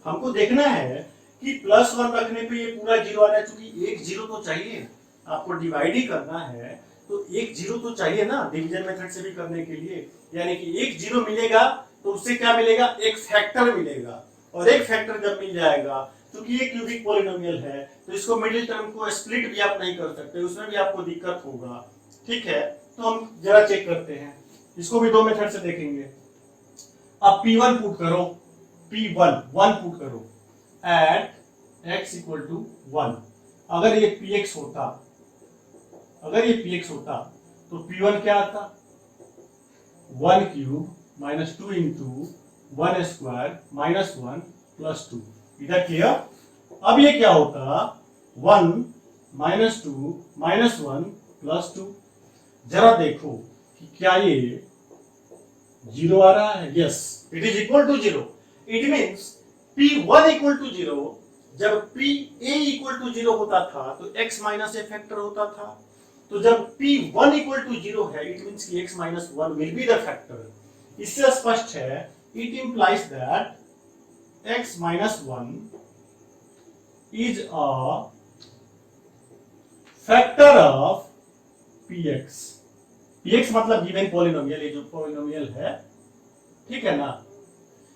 A: हमको देखना है कि +1 रखने पे ये पूरा जीरो आ रहा है, क्योंकि एक जीरो तो चाहिए, आपको डिवाइड ही करना है तो एक जीरो तो चाहिए ना डिवीजन मेथड से भी करने के लिए। यानी कि एक जीरो मिलेगा तो उससे क्या मिलेगा, एक फैक्टर मिलेगा, और एक फैक्टर जब मिल जाएगा, क्योंकि ये क्यूबिक पॉलिनोमियल है तो इसको मिडिल टर्म को स्प्लिट भी आप नहीं कर सकते, उसमें भी आपको दिक्कत होगा, ठीक है। तो हम जरा चेक करते हैं, इसको भी 2 मेथड से देखेंगे। अब P1 पुट करो, P1 1 पुट करो एट x इक्वल टू 1। अगर ये Px होता, तो P1 क्या आता, 1 cube minus 2 into 1 square minus 1 plus 2। इधर क्लियर। अब ये क्या होता, 1 माइनस 2 माइनस 1 प्लस 2। जरा देखो कि क्या ये जीरो आ रहा है, yes it is equal to zero. It means P1 equal to zero. जब PA इक्वल टू जीरो होता था तो x माइनस ए फैक्टर होता था, तो जब P1 इक्वल टू जीरो है इट मीन्स कि x minus 1 will be the factor. इससे स्पष्ट है, it implies that x minus 1 is a factor of Px। Px मतलब गिवन पॉलिनोमियल, ये जो पॉलिनोमियल है, ठीक है ना।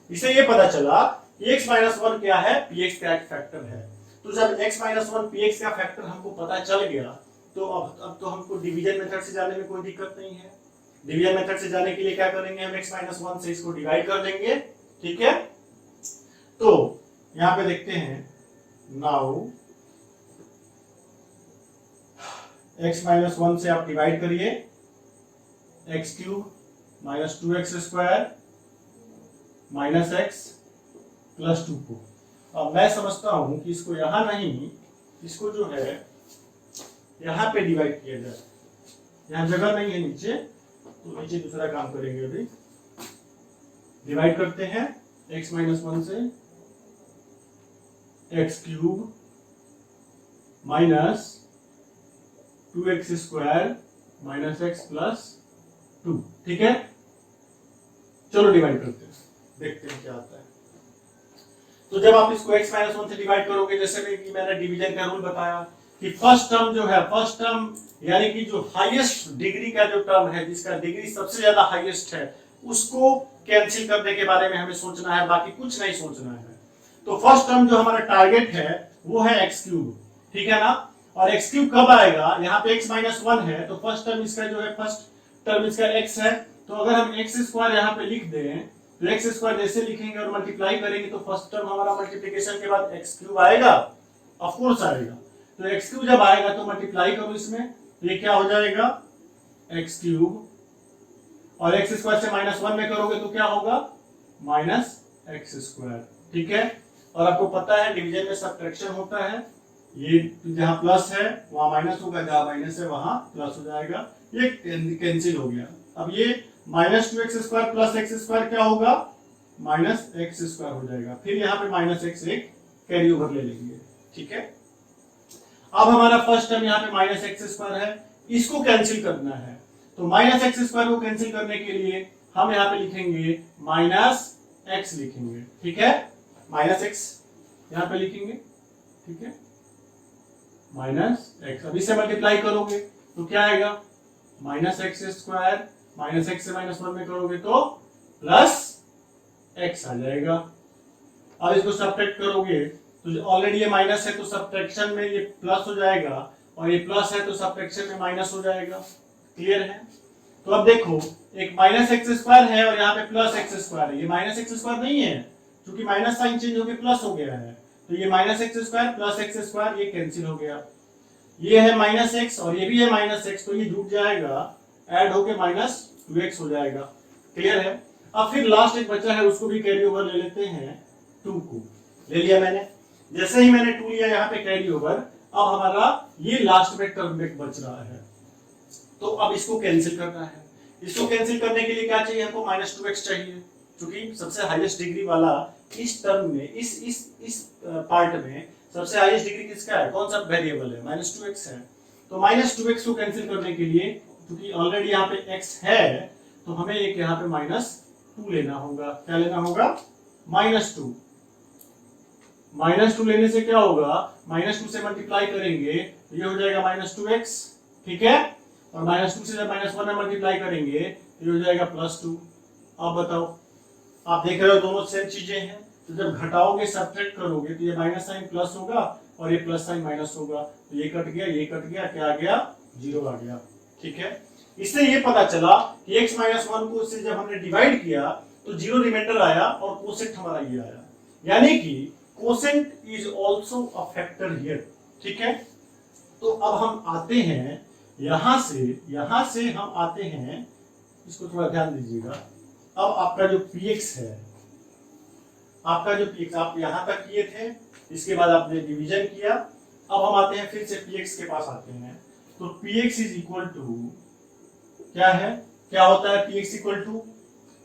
A: इसे ये पता चला कि x माइनस 1 क्या है, Px का एक फैक्टर है। तो जब x माइनस 1 Px का फैक्टर हमको पता चल गया तो अब तो हमको डिवीजन मेथड से जाने में कोई दिक्कत नहीं है। डिवीजन मेथड से जाने के लिए क्या करेंगे, हम x माइनस 1 से इसको डिवाइड कर देंगे, ठीक है। तो यहाँ पे देखते हैं, नाउ x माइनस 1 से आप डिवाइड करिए, x cube minus 2x² minus x plus 2 को। अब मैं समझता हूं कि इसको यहां नहीं, इसको जो है यहां पे डिवाइड किया जाए, यहां जगह नहीं है नीचे, तो नीचे दूसरा काम करेंगे। अभी डिवाइड करते हैं x माइनस 1 से x cube minus 2x² minus x plus 2, ठीक है। चलो डिवाइड करते हैं, देखते हैं क्या आता है। तो जब आप इसको x माइनस 1 से डिवाइड करोगे, जैसे कि मैंने डिवीजन का रूल बताया कि फर्स्ट टर्म जो है, फर्स्ट टर्म यानी कि जो हाईएस्ट डिग्री का जो टर्म है, जिसका डिग्री सबसे ज्यादा हाईएस्ट है, उसको कैंसिल करने के बारे में हमें सोचना है, बाकी कुछ नहीं सोचना है। तो फर्स्ट टर्म जो हमारा टारगेट है वो है एक्स क्यूब, ठीक है ना। और एक्स क्यूब कब आएगा, यहाँ पे x माइनस 1 है, तो फर्स्ट टर्म इसका जो है, फर्स्ट टर्म इसका x है, तो अगर हम x² यहाँ पे लिख दें, तो x² जैसे लिखेंगे और मल्टीप्लाई करेंगे तो फर्स्ट टर्म हमारा मल्टीप्लिकेशन के बाद एक्स क्यूब आएगा, ऑफ कोर्स आएगा। तो एक्स क्यूब जब आएगा तो मल्टीप्लाई करो इसमें, तो ये क्या हो जाएगा एक्स क्यूब, और x² से माइनस 1 में करोगे तो क्या होगा माइनस x², ठीक है। और आपको पता है डिवीजन में सब्ट्रैक्शन होता है, ये जहां प्लस है वहां माइनस होगा, जहां माइनस है वहां प्लस हो जाएगा, ये कैंसिल हो गया। अब ये माइनस 2x² प्लस x² क्या होगा माइनस x² हो जाएगा, फिर यहाँ पे माइनस x एक कैरी ओवर ले लेंगे, ठीक है। अब हमारा फर्स्ट टर्म यहाँ पे माइनस x² है, इसको कैंसिल करना है, तो माइनस x² को कैंसिल करने के लिए हम यहाँ पे लिखेंगे माइनस x लिखेंगे, ठीक है, माइनस x यहाँ पे लिखेंगे, ठीक है, माइनस x। अब इसे मल्टीप्लाई करोगे तो क्या आएगा माइनस x², माइनस x से माइनस 1 में करोगे तो प्लस x आ जाएगा। अब इसको सब्ट्रैक्ट करोगे तो ऑलरेडी ये माइनस है, तो सब्ट्रैक्शन में ये प्लस हो जाएगा, और ये प्लस है तो सब्ट्रैक्शन में माइनस हो जाएगा, क्लियर है। तो अब देखो एक माइनस x² है और यहाँ पे प्लस x² है, ये माइनस x² नहीं है, क्योंकि माइनस साइन चेंज होकर प्लस हो गया है, तो ये माइनस x² प्लस x², ये कैंसिल हो गया। ये है माइनस x और ये भी है माइनस x, तो ये जुड़ जाएगा, ऐड होके माइनस 2x हो जाएगा, क्लियर है। अब फिर लास्ट एक बचा है, उसको भी कैरी ओवर ले लेते हैं, 2 को ले लिया मैंने। जैसे ही मैंने 2 लिया यहाँ पे कैरी ओवर, अब हमारा ये लास्ट में टर्म बच रहा है, तो अब इसको कैंसिल करना है। इसको कैंसिल करने के लिए क्या चाहिए हमको, माइनस 2x चाहिए, क्योंकि सबसे हाईएस्ट डिग्री वाला इस टर्म में, इस पार्ट में सबसे हाईएस्ट डिग्री किसका है, कौन सा वेरिएबल है, माइनस 2x है। तो माइनस 2x को कैंसिल करने के लिए, क्योंकि ऑलरेडी यहाँ पे x है, तो हमें एक यहाँ पे माइनस 2 लेना होगा। क्या लेना होगा माइनस 2। माइनस 2 लेने से क्या होगा, माइनस 2 से मल्टीप्लाई करेंगे तो ये हो जाएगा माइनस 2x, ठीक है, और माइनस 2 से जब माइनस 1 में मल्टीप्लाई करेंगे तो ये हो जाएगा प्लस 2। अब बताओ, आप देख रहे हो दोनों सेम चीजें हैं, तो जब घटाओगे सब्ट्रैक्ट करोगे तो ये माइनस साइन प्लस होगा और ये प्लस साइन माइनस होगा, तो ये कट गया, ये कट गया, क्या आ गया 0 आ गया, ठीक है। इससे ये पता चला कि x माइनस 1 को इससे जब हमने डिवाइड किया तो 0 रिमाइंडर आया और कोसेंट हमारा ये आया, यानी कि quotient is also a factor here, ठीक है। तो अब हम आते हैं यहां से हम आते हैं, इसको थोड़ा ध्यान दीजिएगा। अब आपका जो px है, आपका जो px आप यहां तक किए थे, इसके बाद आपने डिवीजन किया, अब हम आते हैं फिर से px के पास आते हैं। तो px इज इक्वल टू क्या है, क्या होता है px equal to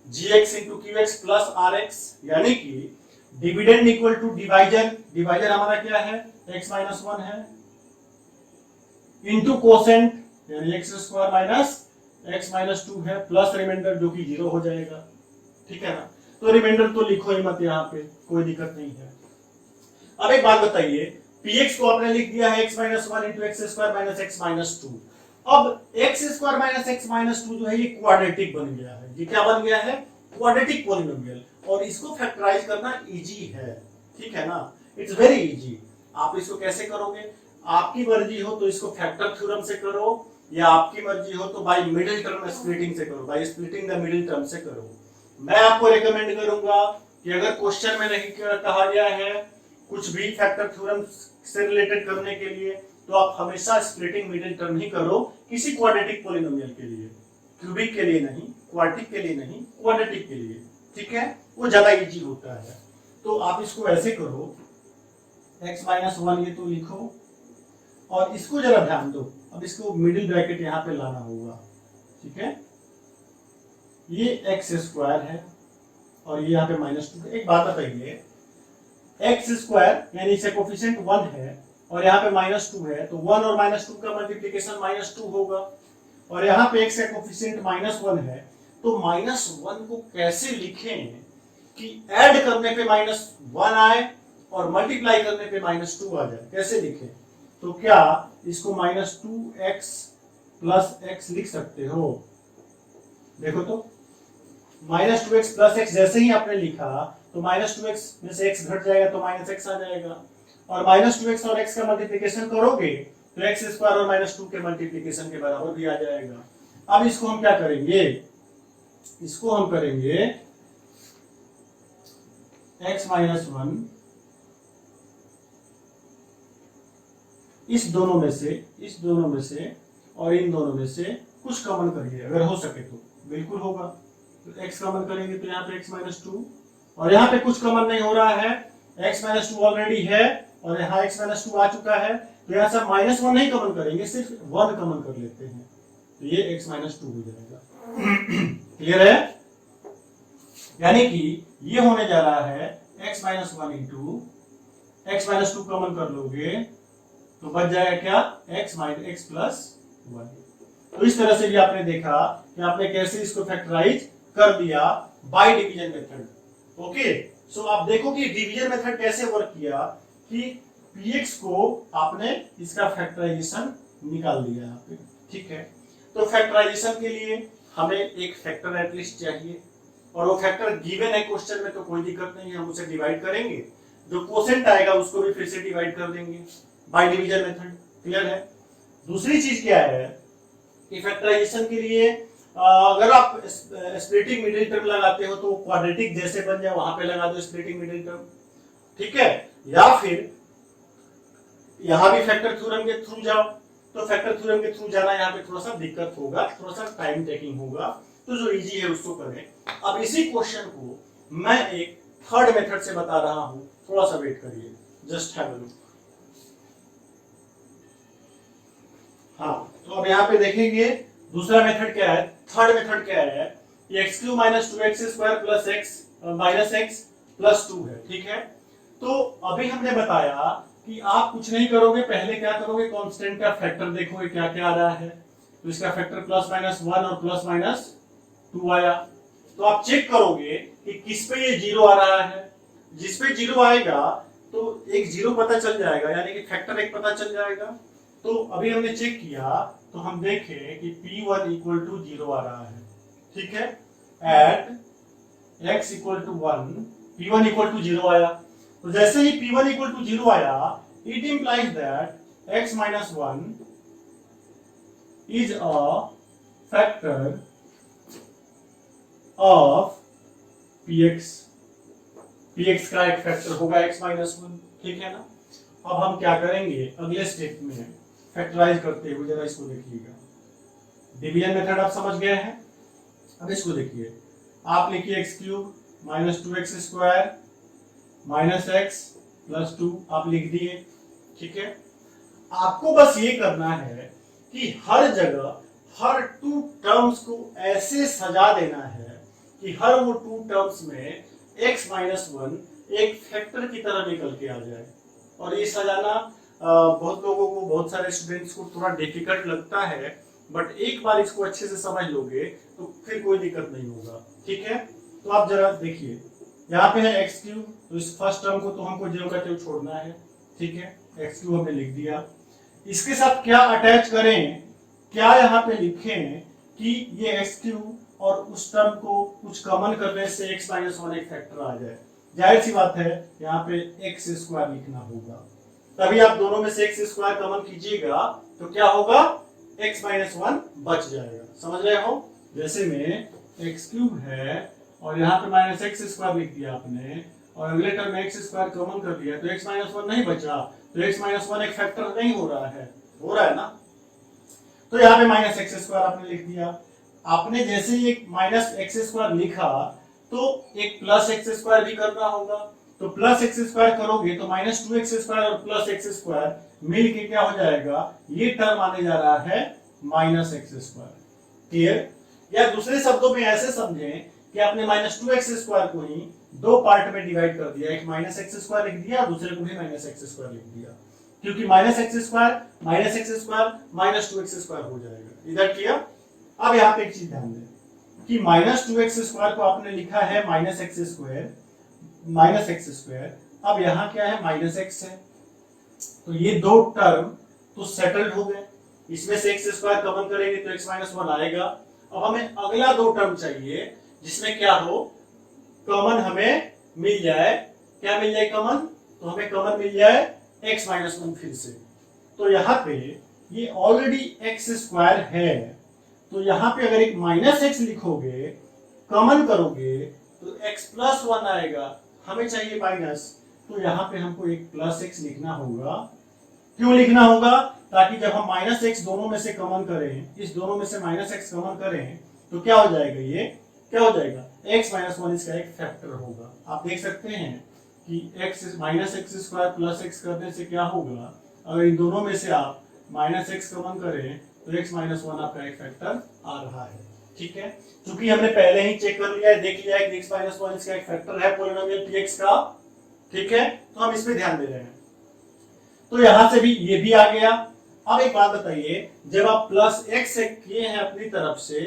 A: gx into qx plus rx, यानी कि dividend equal to divisor, divisor हमारा क्या है x माइनस 1 है, इंटू कोसेंट यानी x² माइनस x माइनस 2 है, प्लस रिमाइंडर जो कि 0 हो जाएगा, ठीक है ना। तो रिमाइंडर तो लिखो ही मत यहाँ पे, कोई दिक्कत नहीं है। अब एक बात बताइए, px को आपने लिख दिया है x minus 1 into x² minus x minus 2। अब x² माइनस x माइनस 2 जो है ये क्वाड्रेटिक बन गया है, ये क्या बन गया है क्वाड्रेटिक पॉलिनोमियल, और इसको फैक्टराइज करना इजी है, ठीक है ना, इट्स वेरी इजी। आप इसको कैसे करोगे, आपकी मर्जी हो तो इसको फैक्टर थ्योरम से करो, या आपकी मर्जी हो तो बाय मिडिल टर्म स्प्लिटिंग से करो, by splitting the middle term से करो। मैं आपको रेकमेंड करूंगा कि अगर क्वेश्चन में नहीं कहा गया है कुछ भी फैक्टर थ्योरम से रिलेटेड करने के लिए, तो आप हमेशा स्प्लिटिंग मिडिल टर्म ही करो किसी क्वाड्रेटिक पॉलिनोमियल के लिए, क्यूबिक के लिए नहीं, क्वार्टिक के लिए नहीं, क्वाड्रेटिक के लिए, ठीक है, वो ज्यादा इजी होता है। तो आप इसको ऐसे करो, x माइनस 1 ये तो लिखो, और इसको जरा ध्यान दो, अब इसको मिडिल ब्रैकेट यहां पे लाना होगा, ठीक है, ये एक्स स्क्वायर है और ये यहाँ पे -2। एक बात बताइए, एक्स स्क्वायर यानी इसका कोफिशिएंट 1 है और यहाँ पे -2 है, तो 1 और -2 का मल्टीप्लिकेशन -2 होगा, और यहाँ पे x का कोफिशिएंट -1 है, तो -1 को कैसे लिखें कि ऐड करने पे -1 आए और मल्टीप्लाई करने पे -2 आ जाए, कैसे लिखें? तो क्या इसको -2x प्लस x लिख सकते हो? देखो तो, -2x प्लस x जैसे ही आपने लिखा तो -2x में से x घट जाएगा तो -x आ जाएगा, और -2x और x का मल्टीप्लिकेशन करोगे तो x स्क्वायर और -2 के मल्टीप्लिकेशन के बराबर भी आ जाएगा। अब इसको हम क्या करेंगे, इसको हम करेंगे x माइनस 1 इस दोनों में से और इन दोनों में से कुछ कॉमन करिए, अगर हो सके तो, बिल्कुल होगा, तो x कॉमन करेंगे तो यहाँ पे x माइनस 2, और यहाँ पे कुछ कॉमन नहीं हो रहा है, x माइनस 2 ऑलरेडी है और यहाँ x माइनस 2 आ चुका है, तो यहाँ से -1 नहीं कॉमन करेंगे, सिर्फ 1 कॉमन कर लेते हैं, तो ये x माइनस 2 हो जाएगा। क्लियर है? यानी कि ये होने जा रहा है x minus 1 into x minus 2 common कर लोगे तो बच जाएगा क्या, x माइनस x प्लस 1। तो इस तरह से भी आपने देखा कि आपने कैसे इसको फैक्टराइज कर दिया बाय डिवीजन मेथड। ओके, सो आप देखो कि डिवीजन मेथड कैसे वर्क किया कि px को आपने इसका फैक्टराइजेशन निकाल दिया यहाँ पे, ठीक है। तो फैक्टराइजेशन के लिए हमें एक फैक्टर एटलीस्ट चाहिए, और वो फैक्टर गिवन है क्वेश्चन में तो कोई दिक्कत नहीं है, हम उसे डिवाइड करेंगे, जो क्वोशेंट आएगा उसको भी फिर से डिवाइड कर देंगे बाय डिवीजन मेथड। क्लियर है? दूसरी चीज क्या है कि फैक्टराइजेशन के लिए अगर आप स्प्लिटिंग मिडिल टर्म लगाते हो तो क्वाड्रेटिक जैसे बन जाए वहां पे लगा दो स्प्लिटिंग मिडिल टर्म, ठीक है, या फिर यहां भी फैक्टर थ्योरम के थ्रू जाओ, तो फैक्टर थ्योरम के थ्रू जाना यहाँ पे थोड़ा सा दिक्कत होगा, थोड़ा सा टाइम टेकिंग होगा, तो जो इजी है उसको करें। अब इसी क्वेश्चन को मैं एक थर्ड मेथड से बता रहा हूं, थोड़ा सा वेट करिए, जस्ट हैव अ लुक। हाँ, तो अब यहाँ पे देखेंगे दूसरा मेथड क्या है, थर्ड मेथड क्या है, ये x³ minus 2x square plus x minus x plus 2 है, ठीक है। तो अभी हमने बताया कि आप कुछ नहीं करोगे, पहले क्या करोगे, कांस्टेंट का फैक्टर देखोगे क्या क्या आ रहा है, तो इसका फैक्टर प्लस माइनस 1 और प्लस माइनस 2 आया, तो आप चेक करोगे कि किस पे ये 0 आ रहा है, जिस पे 0 आएगा तो एक 0 पता चल जाएगा, यानी कि फैक्टर एक पता चल जाएगा। तो अभी हमने चेक किया तो हम देखे कि P1 इक्वल टू 0 आ रहा है, ठीक है, at x equal to 1 P1 equal to 0 आया, तो जैसे ही P1 इक्वल टू 0 आया, it implies that x minus 1 is a factor of px, px का एक फैक्टर होगा x माइनस 1, ठीक है ना। अब हम क्या करेंगे अगले स्टेप में, फैक्टराइज करते हुए जरा इसको देखिएगा, डिवीजन मेथड आप समझ गए हैं। अब इसको देखिए, आप लिखिए x³ minus 2x square minus x plus 2 आप लिख दिए, ठीक है। आपको बस ये करना है कि हर जगह हर 2 टर्म्स को ऐसे सजा देना है कि हर वो 2 टर्म्स में x माइनस 1 एक फैक्टर की तरह निकल के आ जाए। और ये सजाना बहुत लोगों को, बहुत सारे स्टूडेंट्स को थोड़ा डिफिकल्ट लगता है, बट एक बार इसको अच्छे से समझ लोगे तो फिर कोई दिक्कत नहीं होगा, ठीक है। तो आप जरा देखिए, यहाँ पे है x³, तो इस फर्स्ट टर्म को तो हमको 0 का 0 छोड़ना है, ठीक है, x³ हमने लिख दिया। इसके साथ क्या अटैच करें, क्या यहाँ पे लिखें कि ये x³ और उस टर्म को कुछ कॉमन करने से x माइनस 1 एक फैक्टर आ जाए, जाहिर सी बात है यहाँ पे x स्क्वायर लिखना होगा, तभी आप दोनों में से x स्क्वायर कॉमन कीजिएगा तो क्या होगा, x माइनस 1 बच जाएगा, समझ रहे हो। जैसे में x³ है और यहाँ पे माइनस x स्क्वायर लिख दिया आपने, और अगले टर्म में x स्क्वायर कॉमन कर दिया तो x माइनस 1 नहीं बचा, तो x माइनस 1 एक फैक्टर नहीं हो रहा है, हो रहा है ना। तो यहाँ पे माइनस एक्स स्क्वायर आपने लिख दिया। आपने जैसे ही एक माइनस एक्स स्क्वायर लिखा तो एक प्लस एक्स स्क्वायर भी करना होगा। तो प्लस एक्स स्क्वायर करोगे तो माइनस टू एक्स स्क्वायर और प्लस एक्स स्क्वायर मिल के क्या हो जाएगा, ये टर्म आने जा रहा है माइनस एक्स स्क्वायर। क्लियर? या दूसरे शब्दों में ऐसे समझें कि आपने माइनस टू एक्स स्क्वायर को ही दो पार्ट में डिवाइड कर दिया, एक माइनस एक्स स्क्वायर लिख दिया, दूसरे को भी माइनस एक्स स्क्वायर लिख दिया, क्योंकि minus x square minus two x square हो जाएगा। इधर किया। अब यहाँ पे एक चीज ध्यान दें कि माइनस टू एक्स स्क्वायर को आपने लिखा है माइनस एक्स स्क्वायर, अब यहाँ क्या है, माइनस एक्स है। तो ये दो टर्म तो सेटल्ड हो गए, इसमें से एक्स स्क्वायर कॉमन करेंगे तो एक्स माइनस वन आएगा। अब हमें अगला दो टर्म चाहिए जिसमें क्या हो, कॉमन हमें मिल जाए। क्या मिल जाए कॉमन? तो हमें कॉमन मिल जाए x माइनस वन फिर से। तो यहाँ पे ये ऑलरेडी एक्स स्क्वायर है, तो यहाँ पे अगर एक माइनस एक्स लिखोगे, कॉमन करोगे तो x प्लस वन आएगा। हमें चाहिए माइनस, तो यहाँ पे हमको एक प्लस एक्स लिखना होगा। क्यों लिखना होगा? ताकि जब हम माइनस एक्स दोनों में से कॉमन करें, इस दोनों में से माइनस एक्स कॉमन करें, तो क्या हो जाएगा, ये क्या हो जाएगा, x माइनस वन इसका एक फैक्टर होगा। आप देख सकते हैं कि x minus x square plus x करने से क्या होगा, अगर इन दोनों में से आप माइनस एक्स कॉमन करें तो x माइनस वन आपका एक फैक्टर आ रहा है। ठीक है, क्योंकि हमने पहले ही चेक कर लिया है, देख लिया है कि x माइनस वन इसका एक फैक्टर है पॉलिनोमियल px का। ठीक है, तो हम इस पे ध्यान दे रहे हैं। तो यहां से भी ये भी आ गया। अब एक बात बताइए, जब आप प्लस एक्स किए हैं अपनी तरफ से,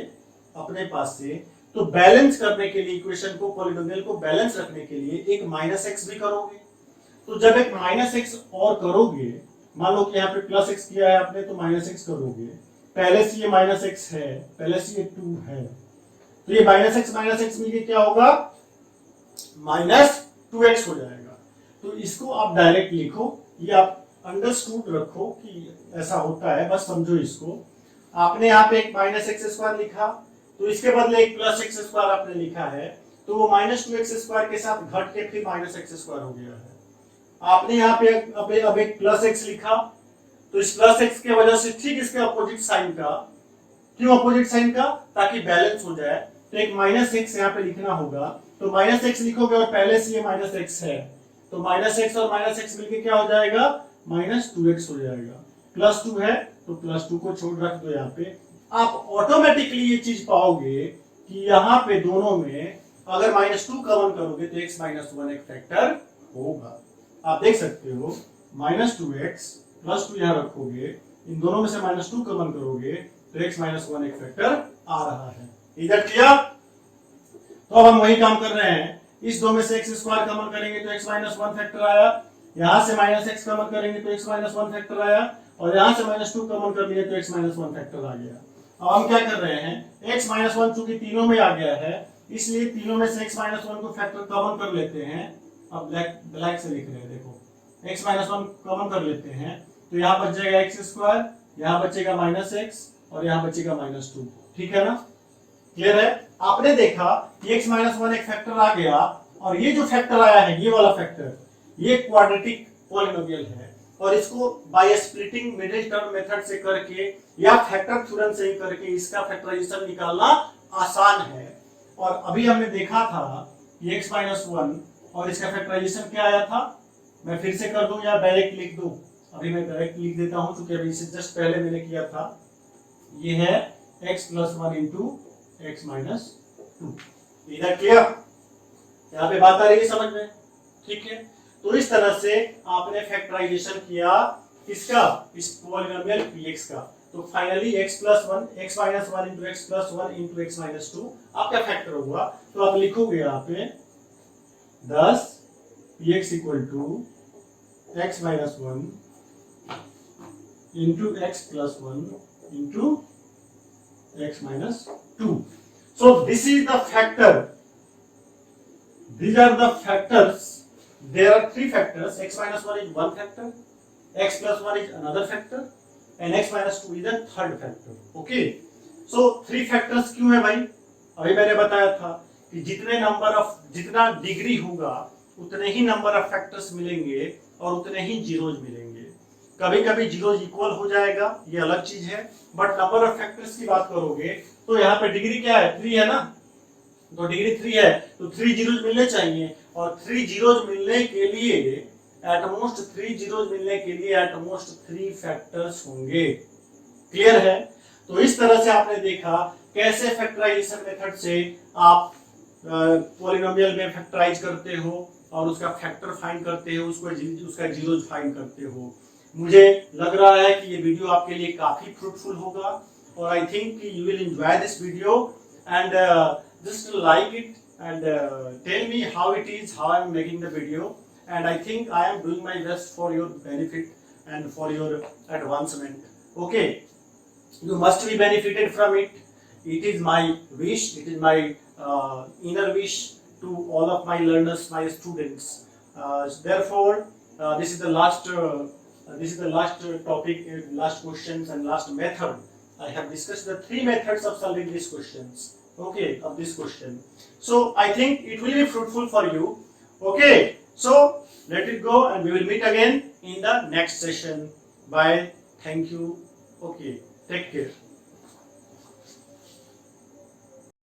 A: अपने पास से, तो बैलेंस करने के लिए इक्वेशन को, पॉलिनोमियल को बैलेंस रखने के लिए एक माइनस एक्स भी करोगे। तो जब एक माइनस एक्स और करोगे, मान लो कि यहाँ पे प्लस एक्स किया है आपने, तो माइनस एक्स करोगे, पहले से ये माइनस एक्स है, पहले से ये टू है, तो ये माइनस एक्स मिलके क्या होगा, माइनस टू एक्स हो जाएगा। तो इसको आप डायरेक्ट लिखो, ये आप अंडरस्टूड रखो कि ऐसा होता है, बस समझो इसको। आपने यहाँ पे एक माइनस एक्स स्क्वायर लिखा, तो इसके बदले एक प्लस एक्स स्क्वायर आपने लिखा है, तो वो माइनस टू एक्स स्क्वायर के साथ घट के फिर माइनस एक्स स्क्वायर हो गया है। आपने यहाँ पे अब एक प्लस एक्स लिखा, तो इस प्लस एक्स के वजह से ठीक इसके अपोजिट साइन का, क्यों अपोजिट साइन का, ताकि बैलेंस हो जाए, तो एक माइनस एक्स यहाँ पे लिखना होगा। तो माइनस एक्स लिखोगे और पहले से ये माइनस एक्स है, तो माइनस एक्स और माइनस एक्स मिलके क्या हो जाएगा, माइनस टू एक्स हो जाएगा। प्लस टू है तो प्लस टू को छोड़ रख दो यहाँ पे। आप ऑटोमेटिकली ये चीज पाओगे कि यहाँ पे दोनों में अगर माइनस टू कॉमन करोगे तो एक्स माइनस वन एक फैक्टर होगा। आप देख सकते हो, minus two x plus two यहाँ रखोगे, इन दोनों में से माइनस टू कॉमन करोगे तो एक्स माइनस वन एक फैक्टर आ रहा है। इधर किया। तो अब हम वही काम कर रहे हैं, इस दो में से एक्स स्क्वायर कॉमन करेंगे तो एक्स माइनस वन फैक्टर आया, यहां से माइनस एक्स कॉमन करेंगे तो एक्स माइनस वन फैक्टर आया, और यहां से माइनस टू कॉमन कर लिया तो एक्स माइनस वन फैक्टर आ गया। अब हम क्या कर रहे हैं, एक्स माइनस वन चूंकि तीनों में आ गया है, इसलिए तीनों में से एक्स माइनस वन को फैक्टर कॉमन कर लेते हैं। अब ब्लैक से लिख रहे हैं, देखो एक्स माइनस वन कॉमन कर लेते हैं, तो यहाँ बच जाएगा एक्स स्क्वायर, यहाँ बचेगा माइनस एक्स, और यहाँ बचेगा माइनस टू। ठीक है ना, क्लियर है। आपने देखा कि एक्स माइनस वन एक फैक्टर आ गया, और ये जो फैक्टर आया है, ये वाला फैक्टर, ये क्वाड्रेटिक पॉलिनोमियल है, और इसको by splitting middle term method से करके या फैक्टर थ्योरम से ही करके इसका फैक्टराइजेशन निकालना आसान है। और अभी हमने देखा था कि x माइनस वन और इसका फैक्टराइजेशन क्या आया था, मैं फिर से कर दूं या डायरेक्ट लिख दूं? अभी मैं डायरेक्ट लिख देता हूं, क्योंकि अभी इससे जस्ट पहले मैंने किया था। ये है x plus one into x minus to. इधर क्लियर? यहाँ पे बात आ रही है समझ में? ठीक है, तो इस तरह से आपने फैक्टराइजेशन किया किसका, इस पॉलिनोमियल px का। तो finally x plus one, x minus one into x plus one into x minus two आपका फैक्टर हुआ। तो आप लिखोगे यहाँ पे 10 px equal to x minus one into x plus one into x minus two. So this is the factor. These are the factors. There are three factors. X minus 1 is one factor, x plus 1 is another factor, and x minus 2 is the third factor. Okay. So three factors क्यों है भाई? अभी मैंने बताया था कि जितना degree होगा उतने ही नंबर ऑफ फैक्टर्स मिलेंगे और उतने ही जीरोज मिलेंगे। कभी कभी जीरो इक्वल हो जाएगा, ये अलग चीज है, बट नंबर ऑफ फैक्टर्स की बात करोगे तो यहाँ पे डिग्री क्या है, 3 है ना, तो डिग्री 3 है तो 3 जीरोज मिलने चाहिए, और 3 जीरोज मिलने के लिए एटमोस्ट 3 जीरोज मिलने के लिए एटमोस्ट 3 फैक्टर्स होंगे। क्लियर है? तो इस तरह से आपने देखा कैसे फैक्टराइजेशन मेथड से आप पॉलिनोमियल में फैक्टराइज करते हो और उसका फैक्टर फाइंड करते हो, उसका जीरोज फाइंड करते हो। मुझे लग रहा है कि ये वीडियो आपके लिए काफी फ्रूटफुल होगा, और I think you will enjoy this video and just like it and tell me how it is, how I am making the video, and I think I am doing my best for your benefit and for your advancement. Okay, you must be benefited from it. It is my wish, it is my inner wish to all of my learners, my students. Therefore, this is the last topic, last questions and last method. I have discussed the 3 methods of solving these questions. Okay, of this question. So I think it will be fruitful for you. Okay. So let it go and we will meet again in the next session. Bye. Thank you. Okay. Take care.